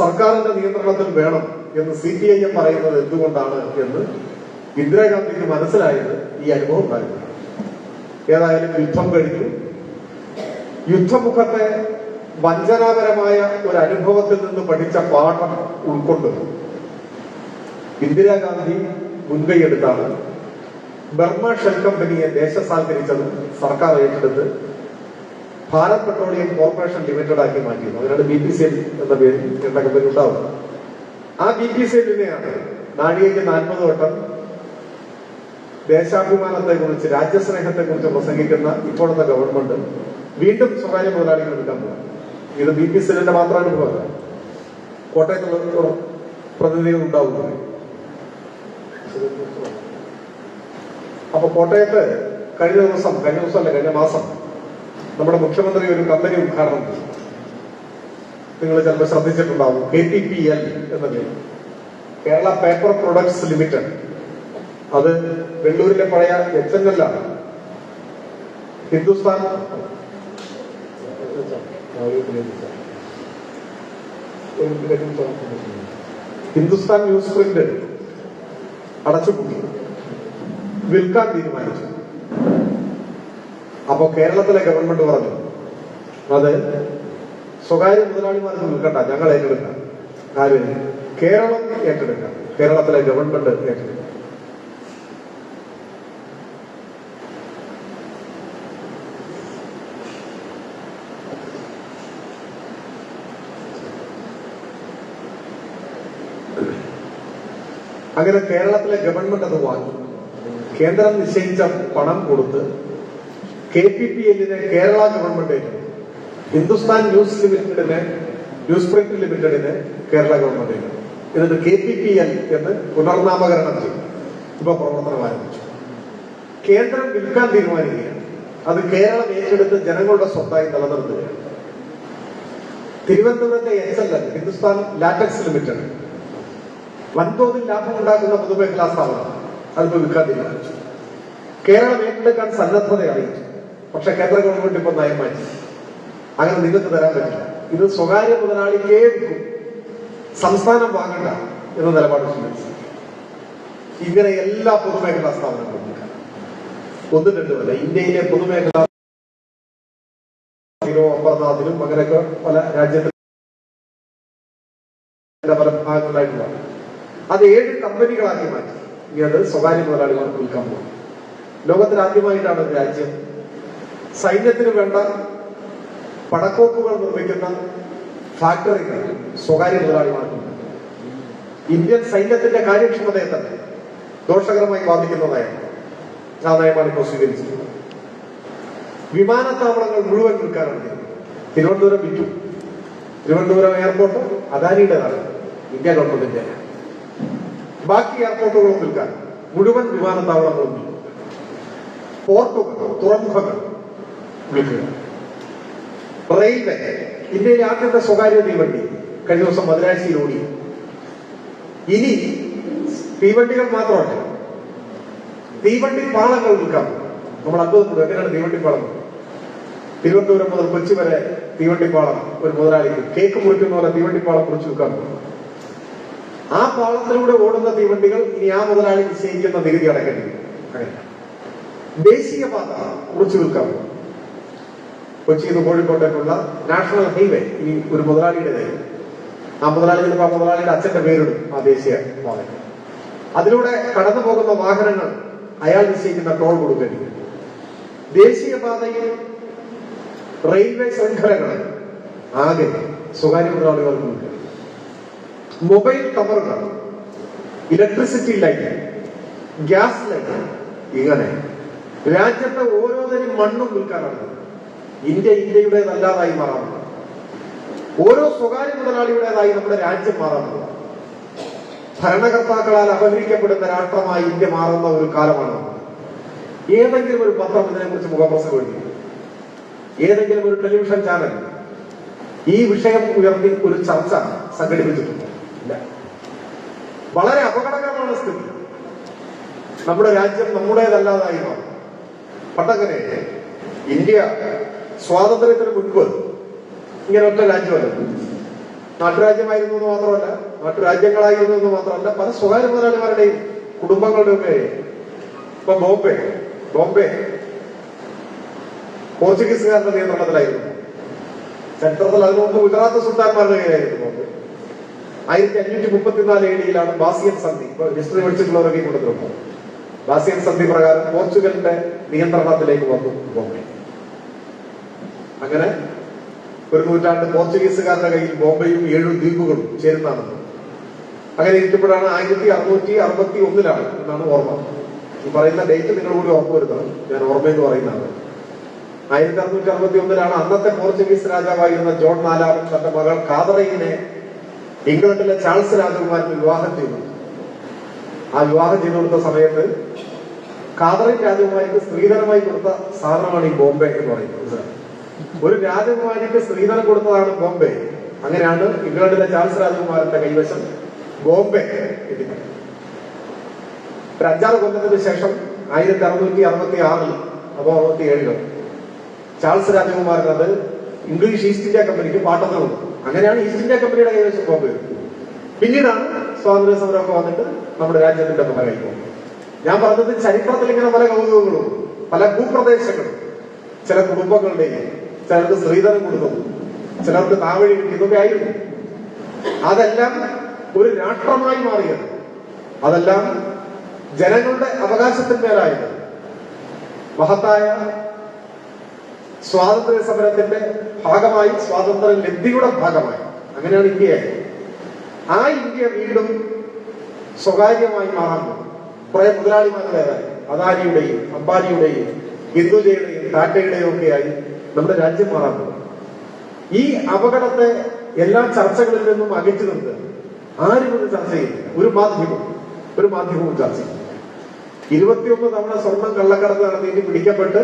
സർക്കാരിന്റെ നിയന്ത്രണത്തിൽ വേണം എന്ന് CPIM പറയുന്നത് എന്തുകൊണ്ടാണ് എന്ന് ഇന്ദിരാഗാന്ധിക്ക് മനസ്സിലായത് ഈ അനുഭവം ഉണ്ടായിരുന്നു. ഏതായാലും യുദ്ധം കഴിഞ്ഞു. യുദ്ധമുഖത്തെ വഞ്ചനാപരമായ ഒരു അനുഭവത്തിൽ നിന്ന് പഠിച്ച പാഠം ഉൾക്കൊണ്ട് ഇന്ദിരാഗാന്ധി മുൻകൈയെടുത്താണ് ബർമ ഷെൽ കമ്പനിയെ ദേശസാൽക്കരിച്ചതും സർക്കാർ ഏറ്റെടുത്ത് ഭാരത് പെട്രോളിയം കോർപ്പറേഷൻ ലിമിറ്റഡ് ആക്കി മാറ്റിയത്. അതിനാണ് BPCL എന്ന പേരിൽ എണ്ണ കമ്പനി ഉണ്ടാവുന്നത്. ആ BPCLനെയാണ് നാഴികയ്ക്ക് 40 വട്ടം ദേശാഭിമാനത്തെ കുറിച്ച്, രാജ്യസ്നേഹത്തെ കുറിച്ച് പ്രസംഗിക്കുന്ന ഇപ്പോഴത്തെ ഗവൺമെന്റ് വീണ്ടും സ്വകാര്യ മുതലാളികൾ എടുക്കാൻ പോകും. ഇത് BPCLന്റെ മാത്രം അനുഭവമല്ല. കോട്ടയത്തുള്ള പ്രതിനിധികൾ ഉണ്ടാവുന്നത്. അപ്പൊ കോട്ടയത്ത് കഴിഞ്ഞ മാസം നമ്മുടെ മുഖ്യമന്ത്രി ഒരു കമ്പനി ഉദ്ഘാടനം ചെയ്തു. നിങ്ങൾ ചിലപ്പോൾ ശ്രദ്ധിച്ചിട്ടുണ്ടാവും. KPPL എന്ന പേര്, കേരള പേപ്പർ പ്രൊഡക്ട്സ് ലിമിറ്റഡ്. അത് വെള്ളൂരിലെ പഴയ HNL ആണ്. ഹിന്ദുസ്ഥാൻ ന്യൂസ് പ്രിന്റ് അടച്ചുപൂട്ടി വിൽക്കാൻ തീരുമാനിച്ചു. അപ്പോ കേരളത്തിലെ ഗവൺമെന്റ് പറഞ്ഞു അത് സ്വകാര്യ മുതലാളിമാർക്ക് വിൽക്കണ്ട, ഞങ്ങൾ ഏറ്റെടുക്കാം. ആരും കേരളം ഏറ്റെടുക്കാം. കേരളത്തിലെ ഗവൺമെന്റ് ഏറ്റെടുക്കാം. അങ്ങനെ കേരളത്തിലെ ഗവൺമെന്റ് അത് വാങ്ങി. കേന്ദ്രം നിശ്ചയിച്ച പണം കൊടുത്ത് KPPLനെ കേരള ഗവൺമെന്റ് ഏറ്റെടുത്തു. ഹിന്ദുസ്ഥാൻ ന്യൂസ് പ്രിന്റ് ലിമിറ്റഡിനെ കേരള ഗവൺമെന്റ് ഏറ്റെടുത്തു. എന്നിട്ട് KPPL എന്ന് പുനർനാമകരണം ചെയ്തു. ഇപ്പൊ പ്രവർത്തനം ആരംഭിച്ചു. കേന്ദ്രം വിൽക്കാൻ തീരുമാനിക്കുകയാണ്. അത് കേരളം ഏറ്റെടുത്ത് ജനങ്ങളുടെ സ്വത്തായി നിലനിർത്തുകയാണ്. തിരുവനന്തപുരത്തെ HLL, ഹിന്ദുസ്ഥാൻ ലാറ്റക്സ് ലിമിറ്റഡ്, വൻതോതിൽ ലാഭം ഉണ്ടാക്കുന്ന പൊതുമേഖലാ സ്ഥാപനം, അതിപ്പോ വിൽക്കാൻ തീരുമാനിച്ചു. കേരളം ഏറ്റെടുക്കാൻ സന്നദ്ധത അറിയിച്ചു. പക്ഷെ കേന്ദ്ര ഗവൺമെന്റ് ഇപ്പൊ നയം മാറ്റി. അങ്ങനെ നിങ്ങൾക്ക് തരാൻ പറ്റില്ല, ഇത് സ്വകാര്യ മുതലാളിക്കേ വിൽക്കും, സംസ്ഥാനം വാങ്ങണ്ട എന്ന നിലപാട് സ്വീകരിച്ചു. ഇങ്ങനെ എല്ലാ പൊതുമേഖലാ സ്ഥാപനങ്ങളും ഒന്നും രണ്ടുമല്ല. ഇന്ത്യയിലെ പൊതുമേഖലാ അഹമ്മദാബാദിലും അങ്ങനെയൊക്കെ പല രാജ്യത്തിന്റെ പല ഭാഗങ്ങളിലായിട്ടുള്ള അത് 7 കമ്പനികളാക്കി മാറ്റി. ഇനി അത് സ്വകാര്യ മുതലാളികൾക്ക് വിൽക്കാൻ പോകും. ലോകത്തിൽ ആദ്യമായിട്ടാണ് ഒരു രാജ്യം സൈന്യത്തിന് വേണ്ട പടക്കോപ്പുകൾ നിർമ്മിക്കുന്ന ഫാക്ടറികൾ സ്വകാര്യ മുതലാളിമാർക്ക്. ഇന്ത്യൻ സൈന്യത്തിന്റെ കാര്യക്ഷമതയെ തന്നെ ദോഷകരമായി ബാധിക്കുന്നതായാണ് ആ നയമാണ് ഇപ്പോൾ സ്വീകരിച്ചിട്ടുള്ളത്. വിമാനത്താവളങ്ങൾ മുഴുവൻ വിൽക്കാനാണ് തിരുവനന്തപുരം വിറ്റു. തിരുവനന്തപുരം എയർപോർട്ട് അദാനിയുടേതാണ്, ഇന്ത്യ ഗവൺമെന്റിന്റെ. ബാക്കി എയർപോർട്ടുകളും വിൽക്കാൻ മുഴുവൻ വിമാനത്താവളങ്ങളും വിൽക്കും. പോർട്ടുകൾ, തുറമുഖങ്ങൾ വിൽക്കുക. റെയിൽവേ, ഇന്ത്യയിലെ ആദ്യത്തെ സ്വകാര്യ തീവണ്ടി കഴിഞ്ഞ ദിവസം മദുരാശിയിൽ ഓടി. ഇനി തീവണ്ടികൾ മാത്രമല്ല, തീവണ്ടി പാളങ്ങൾ വിൽക്കാം. നമ്മൾ അത്ഭുതപ്പെടും, എങ്ങനെയാണ് തീവണ്ടി പാളം? തിരുവനന്തപുരം മുതൽ കൊച്ചി വരെ തീവണ്ടിപ്പാളം ഒരു മുതലാളിക്ക് കേക്ക് മുറിക്കുന്ന പോലെ തീവണ്ടിപ്പാളം കുറിച്ച് വിൽക്കാൻ പോകും. ആ പാളത്തിലൂടെ ഓടുന്ന തീവണ്ടികൾ ഇനി ആ മുതലാളി നിശ്ചയിക്കുന്ന നികുതി അടക്കേണ്ടി വരും. അങ്ങനെ ദേശീയപാത കുറിച്ച് വിൽക്കാൻ പോകും. കൊച്ചിയിൽ നിന്ന് കോഴിക്കോട്ടേക്കുള്ള നാഷണൽ ഹൈവേ ഇനി ഒരു മുതലാളിയുടേതായി. ആ മുതലാളി ചിലപ്പോൾ ആ മുതലാളിയുടെ അച്ഛന്റെ പേരിടും ആ ദേശീയ പാത. അതിലൂടെ കടന്നു പോകുന്ന വാഹനങ്ങൾ അയാൾ നിശ്ചയിക്കുന്ന ടോൾ കൊടുക്കേണ്ടി വരും. ദേശീയപാതയിൽ റെയിൽവേ ശൃംഖലകൾ ആകെ സ്വകാര്യ മുതലാളികൾക്ക് ഉണ്ട്. മൊബൈൽ ടവറുകൾ, ഇലക്ട്രിസിറ്റി ലൈൻ, ഗ്യാസ് ലൈൻ, ഇങ്ങനെ രാജ്യത്തെ ഓരോന്നിനും മണ്ണും വിൽക്കാനാണ്. ഇന്ത്യയുടേതല്ലാതായി മാറാറുണ്ട്. ഓരോ സ്വകാര്യ മുതലാളിയുടേതായി നമ്മുടെ രാജ്യം മാറാറുണ്ട്. ഭരണകർത്താക്കളാൽ അപഹരിക്കപ്പെടുന്ന രാഷ്ട്രമായി ഇന്ത്യ മാറുന്ന ഒരു കാലമാണ്. ഏതെങ്കിലും ഒരു പത്രം ഇതിനെക്കുറിച്ച് മുഖപ്രസംഗം എഴുതി, ഏതെങ്കിലും ഒരു ടെലിവിഷൻ ചാനൽ ഈ വിഷയം ഉയർത്തി ഒരു ചർച്ച സംഘടിപ്പിച്ചിട്ടുണ്ട്? ഇല്ല. വളരെ അപകടകരമാണ് സ്ഥിതി. നമ്മുടെ രാജ്യം നമ്മുടേതല്ലാതായി മാറും. പണ്ടങ്ങനെ ഇന്ത്യ സ്വാതന്ത്ര്യത്തിന് മുൻപ് ഇങ്ങനെ ഒറ്റ രാജ്യമല്ല, നാട്ടുരാജ്യമായിരുന്നു എന്ന് മാത്രമല്ല, നാട്ടുരാജ്യങ്ങളായിരുന്നു എന്ന് മാത്രമല്ല, പല സ്വകാര്യ മുതലാളിമാരുടെയും കുടുംബങ്ങളുടെയും ഒക്കെ. ഇപ്പൊ ബോംബെ പോർച്ചുഗീസുകാരുടെ നിയന്ത്രണത്തിലായിരുന്നു. ചരിത്രത്തിൽ അതിനു മുമ്പ് ഗുജറാത്ത് സുൽത്താൻമാരുടെ കയ്യിലായിരുന്നു ബോംബെ. 1534 AD ബാസിയൻ സന്ധി, ഇപ്പൊ ഹിസ്റ്ററി പഠിച്ചിട്ടുള്ളവരൊക്കെ കൊടുത്തിട്ടുണ്ട്. ബാസിയൻ സന്ധി പ്രകാരം പോർച്ചുഗലിന്റെ നിയന്ത്രണത്തിലേക്ക് വന്നു ബോംബെ. അങ്ങനെ ഒരു നൂറ്റാണ്ട് പോർച്ചുഗീസുകാരുടെ കയ്യിൽ ബോംബെയും 7 ദ്വീപുകളും ചേരുന്നതാണ്. അങ്ങനെ ഇരിക്കുമ്പോഴാണ് 1661 എന്നാണ് ഓർമ്മ. ഈ പറയുന്ന ഡേറ്റ് നിങ്ങൾ കൂടി ഓർമ്മ വരുത്തണം, ഞാൻ ഓർമ്മയെന്ന് പറയുന്നതാണ്. 1661 അന്നത്തെ പോർച്ചുഗീസ് രാജാവായിരുന്ന ജോൺ 4 തന്റെ മകൾ കാതറീനെ ഇംഗ്ലണ്ടിലെ ചാൾസ് രാജകുമാരന് വിവാഹം ചെയ്തു. ആ വിവാഹം ചെയ്തു കൊടുത്ത സമയത്ത് കാതറീൻ രാജകുമാരിക്ക് സ്ത്രീധനമായി കൊടുത്ത സാധനമാണ് ഈ ബോംബെ എന്ന് പറയുന്നത്. ഒരു രാജകുമാരിക്ക് സ്ത്രീധനം കൊടുത്തതാണ് ബോംബെ. അങ്ങനെയാണ് ഇംഗ്ലണ്ടിലെ ചാൾസ് രാജകുമാരന്റെ കൈവശം ബോംബെ എത്തിക്കുന്നത്. ഒരു 5-6 കൊല്ലത്തിന് ശേഷം 1666 അപ്പോ 67 ചാൾസ് രാജകുമാരൻ അത് ഇംഗ്ലീഷ് ഈസ്റ്റ് ഇന്ത്യ കമ്പനിക്ക് പാട്ടത്തിന് കൊടുത്തു. അങ്ങനെയാണ് ഈസ്റ്റ് ഇന്ത്യ കമ്പനിയുടെ കൈവശം ബോംബെ. പിന്നീടാണ് സ്വാതന്ത്ര്യ സമരമൊക്കെ വന്നിട്ട് നമ്മുടെ രാജ്യത്തിന്റെ പല കൈ. ഞാൻ പറഞ്ഞത് ചരിത്രത്തിൽ ഇങ്ങനെ പല കൗതുകങ്ങളും പല ഭൂപ്രദേശങ്ങളും ചില കുടുംബങ്ങളുടെയും, ചിലർക്ക് സ്ത്രീധനം കൊടുക്കുന്നു, ചിലർക്ക് താവഴി കിട്ടിയതൊക്കെ ആയിരുന്നു. അതെല്ലാം ഒരു രാഷ്ട്രമായി മാറിയത്, അതെല്ലാം ജനങ്ങളുടെ അവകാശത്തിന്മേലായത്. മഹത്തായ സ്വാതന്ത്ര്യ സമരത്തിന്റെ ഭാഗമായി, സ്വാതന്ത്ര്യ ലബ്ധിയുടെ ഭാഗമായി അങ്ങനെയാണ് ഇന്ത്യയായത്. ആ ഇന്ത്യ വീണ്ടും സ്വകാര്യമായി മാറാൻ പോകും. കുറെ മുതലാളിമാരുടേതായി, അദാനിയുടെയും അംബാനിയുടെയും ഹിന്ദുജയുടെയും ടാറ്റയുടെയും ഒക്കെയായി നമ്മുടെ രാജ്യം മാറാൻ പോകും. ഈ അപകടത്തെ എല്ലാ ചർച്ചകളിൽ നിന്നും അകറ്റി നിർത്തുക. ആരും ഇത് ചർച്ച ചെയ്യുന്നില്ല. ഒരു മാധ്യമവും ചർച്ച ചെയ്യുന്നില്ല. 21 തവണ സ്വർണം കള്ളക്കടത്ത് നടത്തിയിട്ട് പിടിക്കപ്പെട്ട്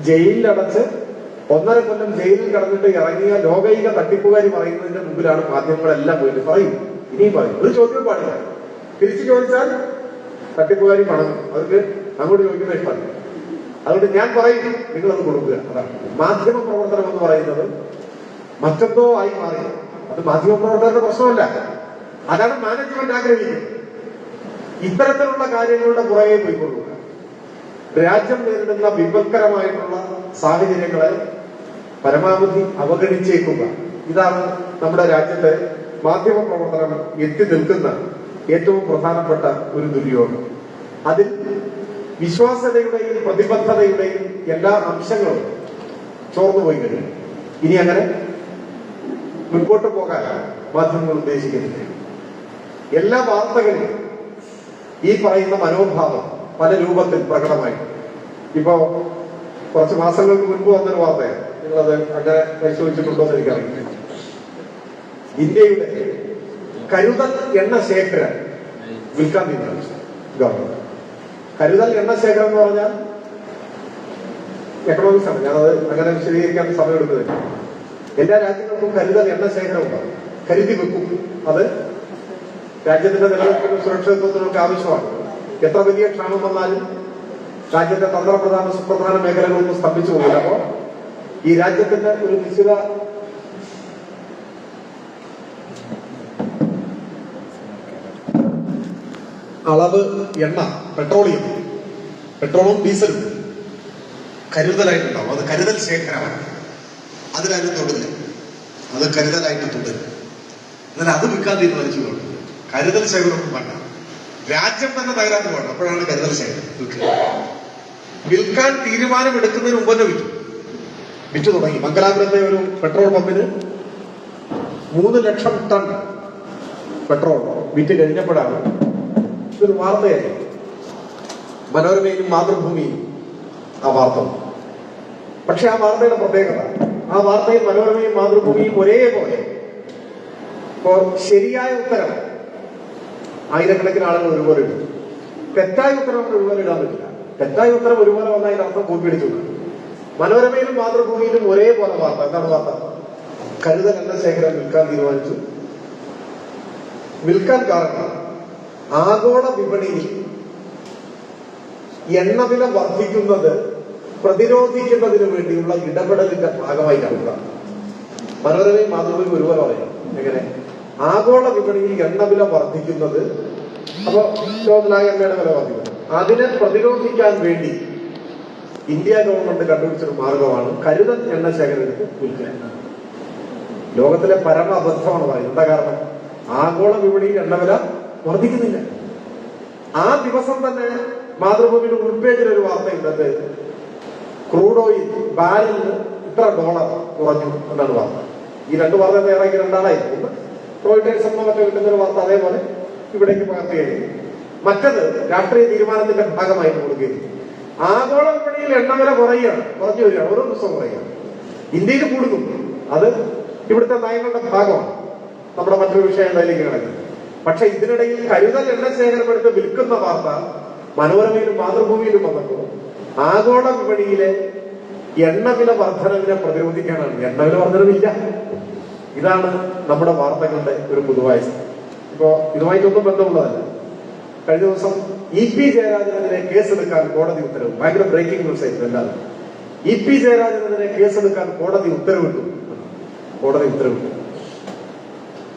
ജയിലിലടച്ച് 1.5 കൊല്ലം ജയിലിൽ കടന്നിട്ട് ഇറങ്ങിയ ലോകൈക തട്ടിപ്പുകാരി പറയുന്നതിന്റെ മുമ്പിലാണ് മാധ്യമങ്ങളെല്ലാം പോയിട്ട് പറയും. ഇനിയും പറയും. ഒരു ചോദ്യം പാടില്ല. തിരിച്ചു ചോദിച്ചാൽ തട്ടിപ്പുകാരി പണം അവർക്ക് അങ്ങോട്ട് ചോദിക്കുന്ന ഇഷ്ടമല്ല. അതുകൊണ്ട് ഞാൻ പറയും, നിങ്ങളത് കൊടുക്കുക. അതാണ് മാധ്യമ പ്രവർത്തനം എന്ന് പറയുന്നത്. മറ്റെന്തോ ആയി മാറി. അത് മാധ്യമ പ്രവർത്തകരുടെ പ്രശ്നമല്ല, അതാണ് മാനേജ്മെന്റ് ആഗ്രഹിക്കുന്നത്. ഇത്തരത്തിലുള്ള കാര്യങ്ങളുടെ പുറകെ പോയിക്കൊള്ളുക. രാജ്യം നേരിടുന്ന വിപൽക്കരമായിട്ടുള്ള സാഹചര്യങ്ങളെ പരമാവധി അവഗണിച്ചേക്കുക. ഇതാണ് നമ്മുടെ രാജ്യത്തെ മാധ്യമ പ്രവർത്തനം എത്തി നിൽക്കുന്ന ഏറ്റവും പ്രധാനപ്പെട്ട ഒരു ദുര്യോഗം. അതിൽ വിശ്വാസ്യതയുടെയും പ്രതിബദ്ധതയുടെയും എല്ലാ അംശങ്ങളും ചോർന്നുപോയി കഴിഞ്ഞു. ഇനി അങ്ങനെ മുൻപോട്ട് പോകാൻ മാധ്യമങ്ങൾ ഉദ്ദേശിക്കുന്നില്ല. എല്ലാ വാർത്തകളിലും ഈ പറയുന്ന മനോഭാവം പല രൂപത്തിൽ പ്രകടമായി. ഇപ്പോ കുറച്ച് മാസങ്ങൾക്ക് മുൻപ് വന്നൊരു വാർത്തയാണ്, നിങ്ങളത് അങ്ങനെ പരിശോധിച്ചിട്ടുണ്ടോ എന്ന് എനിക്കറിയില്ല. ഇന്ത്യയുടെ കരുതൽ എണ്ണ ശേഖരം വിൽക്കാൻ തീരുമാനിച്ചു ഗവൺമെന്റ്. കരുതൽ എണ്ണ ശേഖരം എന്ന് പറഞ്ഞാൽ എക്കണോമിക്സ് ആണ്, ഞാനത് അങ്ങനെ വിശദീകരിക്കാൻ സമയമെടുക്കുന്നില്ല. എല്ലാ രാജ്യങ്ങൾക്കും കരുതൽ എണ്ണ ശേഖരം ഉണ്ടാകും, കരുതി വെക്കും. അത് രാജ്യത്തിന്റെ നിലനിൽപ്പിനും സുരക്ഷിതത്വത്തിനും ഒക്കെ ആവശ്യമാണ്. എത്ര വലിയ ക്ഷാമം വന്നാലും രാജ്യത്തെ തന്ത്രപ്രധാന സുപ്രധാന മേഖലകളൊന്നും സ്തംഭിച്ചു പോകില്ല. അപ്പോ ഈ രാജ്യത്തിന്റെ ഒരു നിശ്ചിത അളവ് എണ്ണ, പെട്രോളും ഡീസലും കരുതലായിട്ടുണ്ടാവും. അത് കരുതൽ ശേഖരമാണ്. അതിനാരും തൊടില്ല, അത് കരുതലായിട്ട് തുടരും. എന്നാൽ അത് വിൽക്കാൻ തീരുമാനിച്ചു. കരുതൽ ശേഖരമൊന്നും വേണ്ട, രാജ്യം തന്നെ തകരാന്ന് വേണം. അപ്പോഴാണ് കരുതൽ ശേഖരം വിൽക്കാൻ തീരുമാനമെടുക്കുന്നതിന് മുമ്പ് തന്നെ വിറ്റു തുടങ്ങി. മംഗലാപുരത്തെ ഒരു പെട്രോൾ പമ്പിന് 3 ലക്ഷം ടൺ പെട്രോൾ വിറ്റ് കഴിഞ്ഞപ്പോഴാണ് ഇതൊരു വാർത്തയായി. മനോരമയിലും മാതൃഭൂമിയിലും ആ വാർത്ത. പക്ഷെ ആ വാർത്തയുടെ പ്രത്യേകത, ആ വാർത്തയിൽ മനോരമയും മാതൃഭൂമിയും ഒരേപോലെ ഇപ്പോ ശരിയായ ഉത്തരം ആയിരക്കണക്കിന് ആളുകൾ ഒരുപോലെ ഇടും, തെറ്റായ ഉത്തരം ഒരുപോലെ ഇടാൻ പറ്റില്ല. തെറ്റായ ഉത്തരം ഒരുപോലെ വന്നതിന്റെ അർത്ഥം കൂട്ടിപ്പിടിച്ചു. മനോരമയിലും മാതൃഭൂമിയിലും ഒരേപോലെ വാർത്ത. എന്താണ് വാർത്ത? കരുതൽ എണ്ണ ശേഖരം വിൽക്കാൻ തീരുമാനിച്ചു. വിൽക്കാൻ കാരണം ആഗോള വിപണിയിൽ എണ്ണവില വർദ്ധിക്കുന്നത് പ്രതിരോധിക്കുന്നതിന് വേണ്ടിയുള്ള ഇടപെടലിന്റെ ഭാഗമായി കാണുക. മനോരമയും മാതൃഭൂമിയും ഒരുപോലെ പറയാം. എങ്ങനെ? ആഗോള വിപണിയിൽ എണ്ണവില വർദ്ധിക്കുന്നത്, അപ്പൊ ലോകത്തിലായ എണ്ണയുടെ വില വർദ്ധിക്കുന്നത്, അതിനെ പ്രതിരോധിക്കാൻ വേണ്ടി ഇന്ത്യ ഗവൺമെന്റ് കണ്ടുപിടിച്ചൊരു മാർഗമാണ് കരുതൽ എണ്ണ ശേഖരത്തിൽ വിൽക്കുക. ലോകത്തിലെ പരമ അബദ്ധമാണ് പറയുന്നത്. എന്താ കാരണം? ആഗോള വിപണിയിൽ എണ്ണവില വർദ്ധിക്കുന്നില്ല. ആ ദിവസം തന്നെ മാതൃഭൂമിയുടെ ഉൾപേജിൽ ഒരു വാർത്തയുണ്ട്, ക്രൂഡ് ഓയിൽ ബാരലിന് ഇത്ര $, കുറഞ്ഞു എന്നാണ് വാർത്ത. ഈ രണ്ട് വാർത്ത തയ്യാറാക്കി രണ്ടാളായിരുന്നു. റോയിട്ടേഴ്സ് എന്നോ മറ്റോ കിട്ടുന്നൊരു വാർത്ത അതേപോലെ ഇവിടേക്ക് പകർത്തുകയായിരുന്നു. മറ്റത് രാഷ്ട്രീയ തീരുമാനത്തിന്റെ ഭാഗമായി കൊടുക്കുകയും ആഗോള വിപണിയിൽ എണ്ണവില കുറയുകയാണ്, കുറഞ്ഞു വരികയാണ്, ഓരോ ദിവസവും കുറയുകയാണ്. ഇന്ത്യയിൽ കൂടുന്നു. അത് ഇവിടുത്തെ നയങ്ങളുടെ ഭാഗമാണ്. നമ്മുടെ മറ്റൊരു വിഷയം അതിലേക്ക് കിടക്കുന്നത്. പക്ഷെ ഇതിനിടയിൽ കരുതൽ എണ്ണ ശേഖരമെടുത്ത് വിൽക്കുന്ന വാർത്ത മനോരമയിലും മാതൃഭൂമിയിലും വന്നപ്പോൾ ആഗോള വിപണിയിലെ എണ്ണവില വർധനവിനെ പ്രതിരോധിക്കാനാണ്. എണ്ണവില വർധനവില്ല. ഇതാണ് നമ്മുടെ വാർത്തകളുടെ ഒരു പൊതുവായ. ഇപ്പോ ഇതുമായിട്ടൊന്നും ബന്ധമുള്ളതല്ല. കഴിഞ്ഞ ദിവസം EP ജയരാജനെതിരെ കേസെടുക്കാൻ കോടതി ഉത്തരവ്. ഭയങ്കര ബ്രേക്കിംഗ് ന്യൂസ് ആയിരുന്നു എല്ലാവരും. EP ജയരാജനെതിരെ കേസെടുക്കാൻ കോടതി ഉത്തരവിട്ടു.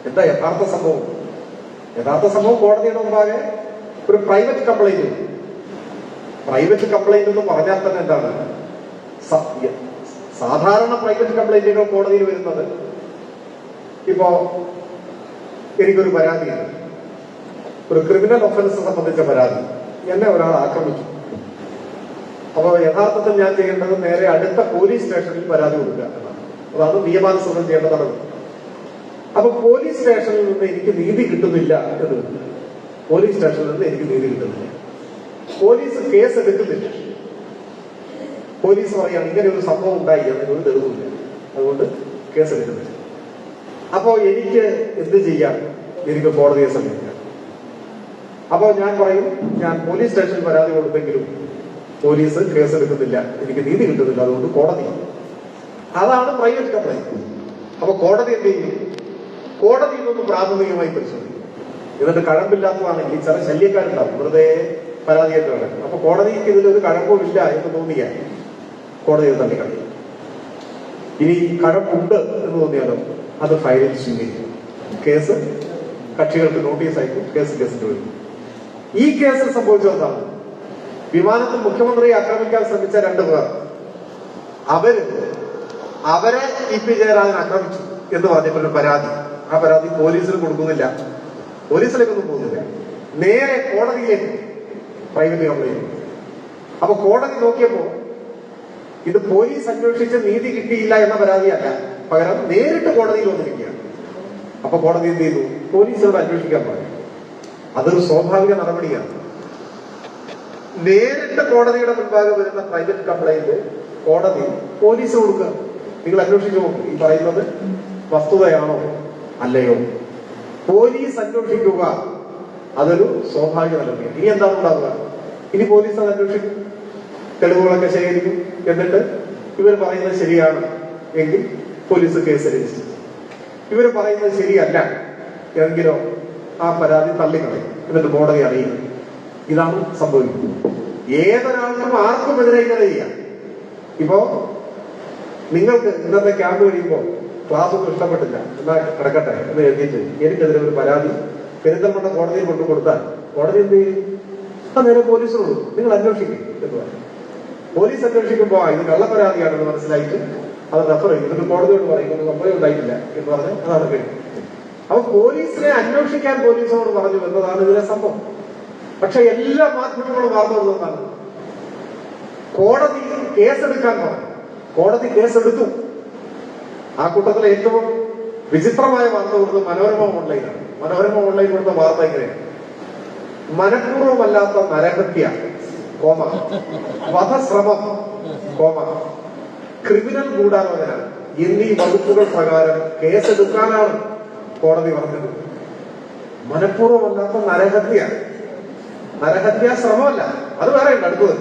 എന്താ യഥാർത്ഥ സംഭവം? കോടതിയുടെ മുമ്പാകെ ഒരു പ്രൈവറ്റ് കംപ്ലൈന്റ് എന്ന് പറഞ്ഞാൽ തന്നെ എന്താണ്? സാധാരണ പ്രൈവറ്റ് കംപ്ലൈന്റുകൾ കോടതിയിൽ വരുന്നത്, ഇപ്പോ എനിക്കൊരു പരാതിയാണ്, ഒരു ക്രിമിനൽ ഒഫൻസ് സംബന്ധിച്ച പരാതി, എന്നെ ഒരാൾ ആക്രമിച്ചു. അപ്പൊ യഥാർത്ഥത്തിൽ ഞാൻ ചെയ്യേണ്ടത് നേരെ അടുത്ത പോലീസ് സ്റ്റേഷനിൽ പരാതി കൊടുക്കുക എന്നാണ്. അതാണ് നിയമാനുസൃതം ചെയ്യേണ്ട നടപടി. അപ്പൊ പോലീസ് സ്റ്റേഷനിൽ നിന്ന് എനിക്ക് നീതി കിട്ടുന്നില്ല എന്ന് വരില്ല. പോലീസ് കേസ് എടുക്കുന്നില്ല. പോലീസ് പറയാണ് ഇങ്ങനെ ഒരു സംഭവം ഉണ്ടായി, അതിനൊരു തെളിവില്ല, അതുകൊണ്ട് കേസ് എടുക്കുന്നില്ല. അപ്പോ എനിക്ക് എന്ത് ചെയ്യാം? എനിക്ക് കോടതിയെ സമീപിക്കാം. അപ്പോ ഞാൻ പറയും, ഞാൻ പോലീസ് സ്റ്റേഷനിൽ പരാതി കൊടുത്തെങ്കിലും പോലീസ് കേസ് എടുക്കുന്നില്ല, എനിക്ക് നീതി കിട്ടുന്നില്ല, അതുകൊണ്ട് കോടതി. അതാണ് പ്രൈവറ്റ് കംപ്ലൈന്റ്. അപ്പൊ കോടതി എന്ത് ചെയ്യും? കോടതി ഇതൊന്ന് പ്രാഥമികമായി പരിശോധിക്കും. എന്നിട്ട് കഴമ്പില്ലാത്തതാണെങ്കിൽ ചില ശല്യക്കാരുണ്ടാവും, വെറുതെ പരാതിയായിട്ട് കിടക്കും. അപ്പൊ കോടതിക്ക് ഇതിലൊരു കഴമ്പുമില്ല എന്ന് തോന്നിയാൽ കോടതി തള്ളിക്കളയും. ഇനി കഴമ്പുണ്ട് എന്ന് തോന്നിയാലോ അത് ഫയലിൽ സ്വീകരിക്കും. കേസ് കക്ഷികൾക്ക് നോട്ടീസ് അയക്കും, കേസിന്റെ വരും. ഈ കേസിൽ സംഭവിച്ചതാണ്, വിമാനത്തിൽ മുഖ്യമന്ത്രിയെ ആക്രമിക്കാൻ ശ്രമിച്ച 2 പേർ, അവര് അവരെ ഇ.പി. ജയരാജൻ ആക്രമിച്ചു എന്ന് പറഞ്ഞിട്ടൊരു പരാതി. ആ പരാതി പോലീസിന് കൊടുക്കുന്നില്ല, പോലീസിലേക്കൊന്നും പോകുന്നില്ല, നേരെ കോടതിയിലേക്ക് പ്രൈവറ്റ് കംപ്ലൈന്റ്. അപ്പൊ കോടതി നോക്കിയപ്പോ ഇത് പോലീസ് അന്വേഷിച്ച് നീതി കിട്ടിയില്ല എന്ന പരാതിയല്ല, പകരം നേരിട്ട് കോടതിയിൽ വന്നിരിക്കുകയാണ്. അപ്പൊ കോടതി എന്ത് ചെയ്തു? പോലീസിനോട് അന്വേഷിക്കാൻ പറഞ്ഞു. അതൊരു സ്വാഭാവിക നടപടിയാണ്. നേരിട്ട് കോടതിയുടെ മുൻപാകെ വരുന്ന പ്രൈവറ്റ് കംപ്ലൈന്റ് കോടതി പോലീസിന് കൊടുക്കുക. നിങ്ങൾ അന്വേഷിച്ചു നോക്കും, ഈ പറയുന്നത് വസ്തുതയാണോ അല്ലയോ. പോലീസ് അന്വേഷിക്കുക, അതൊരു സ്വാഭാവിക നടപടിയാണ്. ഇനി എന്താണ് ഉണ്ടാവുക? ഇനി പോലീസ് അത് അന്വേഷിക്കും, തെളിവുകളൊക്കെ ശേഖരിക്കും. എന്നിട്ട് ഇവർ പറയുന്നത് ശരിയാണ് എങ്കിൽ പോലീസ് കേസ് രജിസ്റ്റർ ചെയ്യും. ഇവർ പറയുന്നത് ശരിയല്ല എങ്കിലോ ആ പരാതി തള്ളിക്കളയും, എന്നിട്ട് കോടതി അറിയിക്കും. ഇതാണ് സംഭവിക്കുന്നത്. ഏതൊരാൾക്കും ആർക്കും എതിരെ ഇങ്ങനെ ചെയ്യാം. ഇപ്പോ നിങ്ങൾക്ക് ഇന്നത്തെ ക്യാമ്പ് കഴിയുമ്പോൾ ക്ലാസ് ഒന്നും ഇഷ്ടപ്പെട്ടില്ല, എന്നാ കിടക്കട്ടെ എന്ന് എഴുതിയിട്ട് എനിക്കെതിരെ ഒരു പരാതി പെരിന്തൽമണ്ണ കോടതിയിൽ കൊണ്ടു കൊടുത്താൽ കോടതി എന്ത് ചെയ്യും? നേരെ പോലീസിനോട് നിങ്ങൾ അന്വേഷിക്കും എന്ന് പറയും. പോലീസ് അന്വേഷിക്കുമ്പോ ഇത് കള്ളപ്പരാതിയാണെന്ന് മനസ്സിലായിട്ട് അത് റെഫർ ചെയ്യും. എന്നിട്ട് കോടതിയോട് പറയും ഒന്നും കംപ്ലൈന്റ് ഉണ്ടായിട്ടില്ല എന്ന് പറഞ്ഞ് അതാണ് കഴിയും. അപ്പൊ പോലീസിനെ അന്വേഷിക്കാൻ പോലീസിനോട് പറഞ്ഞു എന്നതാണ് ഇതിലെ സംഭവം. പക്ഷെ എല്ലാ മാധ്യമങ്ങളും വാർത്ത കൊടുത്തതാണ് കോടതി കേസെടുക്കാൻ പറഞ്ഞു. കോടതി കേസെടുത്തു. ആ കൂട്ടത്തിലെ ഏറ്റവും വിചിത്രമായ വാർത്ത കൊടുത്തത് മനോരമ ഓൺലൈനാണ്. മനോരമ ഓൺലൈൻ കൊടുത്ത വാർത്ത എങ്ങനെയാണ്? മനഃപൂർവ്വമല്ലാത്ത നരഹത്യ, വധശ്രമം, ക്രിമിനൽ ഗൂഢാലോചന എന്നീ വകുപ്പുകൾ പ്രകാരം കേസെടുക്കാനാണ് കോടതി പറഞ്ഞത്. മനഃപൂർവ്വമല്ലാത്ത നരഹത്യ ശ്രമമല്ല, അത് വേറെയുണ്ട്. അടുത്തത്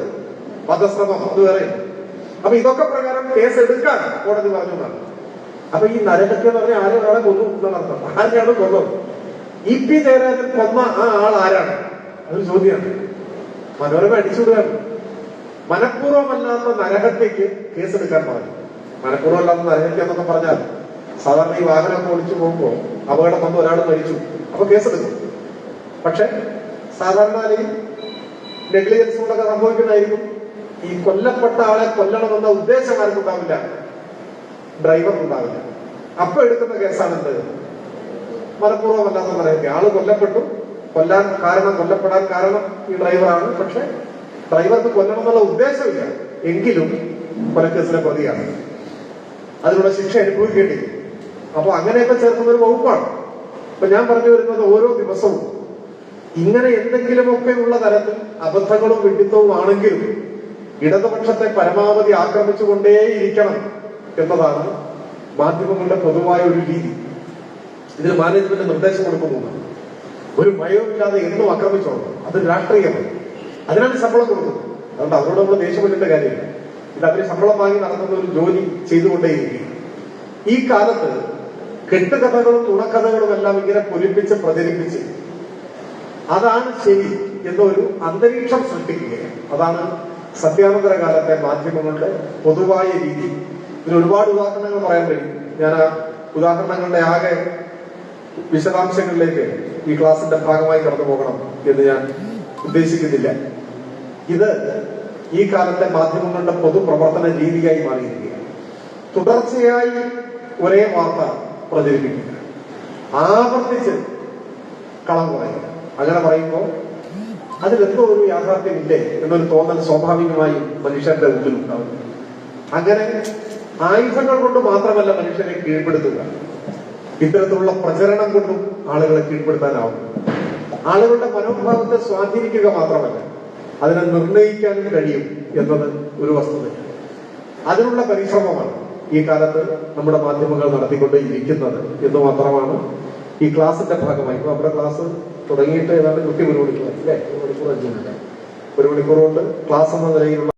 വധശ്രമം, അത് വേറെയുണ്ട്. അപ്പൊ ഇതൊക്കെ പ്രകാരം കേസെടുക്കാൻ കോടതി പറഞ്ഞു എന്നാണ്. അപ്പൊ ഈ നരഹത്യ എന്ന് പറഞ്ഞാൽ ആരും ഒരാളെ കൊന്നു എന്നാണ് അർത്ഥം. ആരെയാണ് കൊന്നത്? ഇ.പി. ജയരാജൻ കൊന്ന ആ ആൾ ആരാണ്? അതൊരു ചോദ്യമാണ്. മനോരമ അടിച്ചുവിടുകയാണ്. മനഃപൂർവ്വമല്ലാത്ത നരഹത്യക്ക് കേസെടുക്കാൻ പറഞ്ഞു. മനഃപൂർവ്വമല്ലാത്ത നരഹത്യ എന്നൊക്കെ പറഞ്ഞാൽ സാധാരണ ഈ വാഹനം ഓടിച്ചു പോകുമ്പോൾ അപകടം വന്ന് ഒരാൾ മരിച്ചു, അപ്പൊ കേസെടുക്കും. പക്ഷെ സാധാരണ നെഗ്ലിജൻസ് കൊണ്ടൊക്കെ സംഭവിക്കുന്നതായിരിക്കും. ഈ കൊല്ലപ്പെട്ട ആളെ കൊല്ലണമെന്ന ഉദ്ദേശം ആർക്കുണ്ടാവില്ല, ഡ്രൈവർക്കുണ്ടാവില്ല. അപ്പൊ എടുക്കുന്ന കേസാണെന്ത്? മനഃപൂർവ്വമല്ലാത്ത നരഹത്യ. ആള് കൊല്ലപ്പെട്ടു, കൊല്ലപ്പെടാൻ കാരണം ഈ ഡ്രൈവറാണ്. പക്ഷെ ഡ്രൈവർക്ക് കൊല്ലണം എന്നുള്ള ഉദ്ദേശമില്ല, എങ്കിലും കൊലക്കേസിലെ പ്രതിയാണ്, അതിനുള്ള ശിക്ഷ അനുഭവിക്കേണ്ടി. അപ്പൊ അങ്ങനെയൊക്കെ ചേർക്കുന്ന ഒരു വകുപ്പാണ്. അപ്പൊ ഞാൻ പറഞ്ഞു വരുന്നത് ഓരോ ദിവസവും ഇങ്ങനെ എന്തെങ്കിലുമൊക്കെ ഉള്ള തരത്തിൽ അബദ്ധങ്ങളും വിഡിത്തവും ആണെങ്കിലും ഇടതുപക്ഷത്തെ പരമാവധി ആക്രമിച്ചുകൊണ്ടേയിരിക്കണം എന്നതാണ് മാധ്യമങ്ങളുടെ പൊതുവായ ഒരു രീതി. ഇതിന് മാനേജ്മെന്റ് നിർദ്ദേശം കൊടുക്കുന്നതാണ്. ഒരു ഭയവുമില്ലാതെ എന്നും ആക്രമിച്ചോളണം, അത് രാഷ്ട്രീയമാണ്. അതിനാണ് ശമ്പളം കൊടുക്കുന്നത്. അതുകൊണ്ട് അവരോട് നമ്മൾ ദേഷ്യപ്പെടേണ്ട കാര്യമില്ല. ഇത് അവര് ശമ്പളം വാങ്ങി നടത്തുന്ന ഒരു ജോലി ചെയ്തുകൊണ്ടേയിരിക്കും. ഈ കാലത്ത് കെട്ടുകഥകളും നുണക്കഥകളും എല്ലാം ഇങ്ങനെ പൊലിപ്പിച്ച് പ്രചരിപ്പിച്ച് അതാണ് ശരി എന്നൊരു അന്തരീക്ഷം സൃഷ്ടിക്കുകയാണ്. അതാണ് സത്യാനന്തര കാലത്തെ മാധ്യമങ്ങളുടെ പൊതുവായ രീതി. ഇതിന് ഒരുപാട് ഉദാഹരണങ്ങൾ പറയാൻ കഴിയും. ഞാൻ ആ ഉദാഹരണങ്ങളുടെ ആകെ വിശദാംശങ്ങളിലേക്ക് ഈ ക്ലാസിന്റെ ഭാഗമായി കടന്നു പോകണം എന്ന് ഞാൻ ഉദ്ദേശിക്കുന്നില്ല. ഇത് ഈ കാലത്തെ മാധ്യമങ്ങളുടെ പൊതുപ്രവർത്തന രീതിയായി മാറിയിരിക്കുകയാണ്. തുടർച്ചയായി ഒരേ വാർത്ത പ്രചരിപ്പിക്കുക, ആവർത്തിച്ച് കളം പറയുക. അങ്ങനെ പറയുമ്പോൾ അതിലെന്തോ ഒരു യാഥാർത്ഥ്യമില്ലേ എന്നൊരു തോന്നൽ സ്വാഭാവികമായും മനുഷ്യന്റെ ഉള്ളിലുണ്ടാവും. അങ്ങനെ ആയുധങ്ങൾ കൊണ്ട് മാത്രമല്ല മനുഷ്യനെ കീഴ്പ്പെടുത്തുക, ഇത്തരത്തിലുള്ള പ്രചരണം കൊണ്ടും ആളുകളെ കീഴ്പ്പെടുത്താനാവും. ആളുകളുടെ മനോഭാവത്തെ സ്വാധീനിക്കുക മാത്രമല്ല, അതിനെ നിർണയിക്കാനും കഴിയും എന്നത് ഒരു വസ്തുതയാണ്. അതിനുള്ള പരിശ്രമമാണ് ഈ കാലത്ത് നമ്മുടെ മാധ്യമങ്ങൾ നടത്തിക്കൊണ്ടേയിരിക്കുന്നത് എന്ന് മാത്രമാണ് ഈ ക്ലാസിന്റെ ഭാഗമായി. ഇപ്പൊ നമ്മുടെ ക്ലാസ് തുടങ്ങിയിട്ട് ഏതാണ്ട് കൃത്യം 1 മണിക്കൂർ അല്ലേ, 1 മണിക്കൂർ 5 മിനിറ്റ്, 1 മണിക്കൂർ കൊണ്ട് ക്ലാസ് എന്ന നിലയിലുള്ള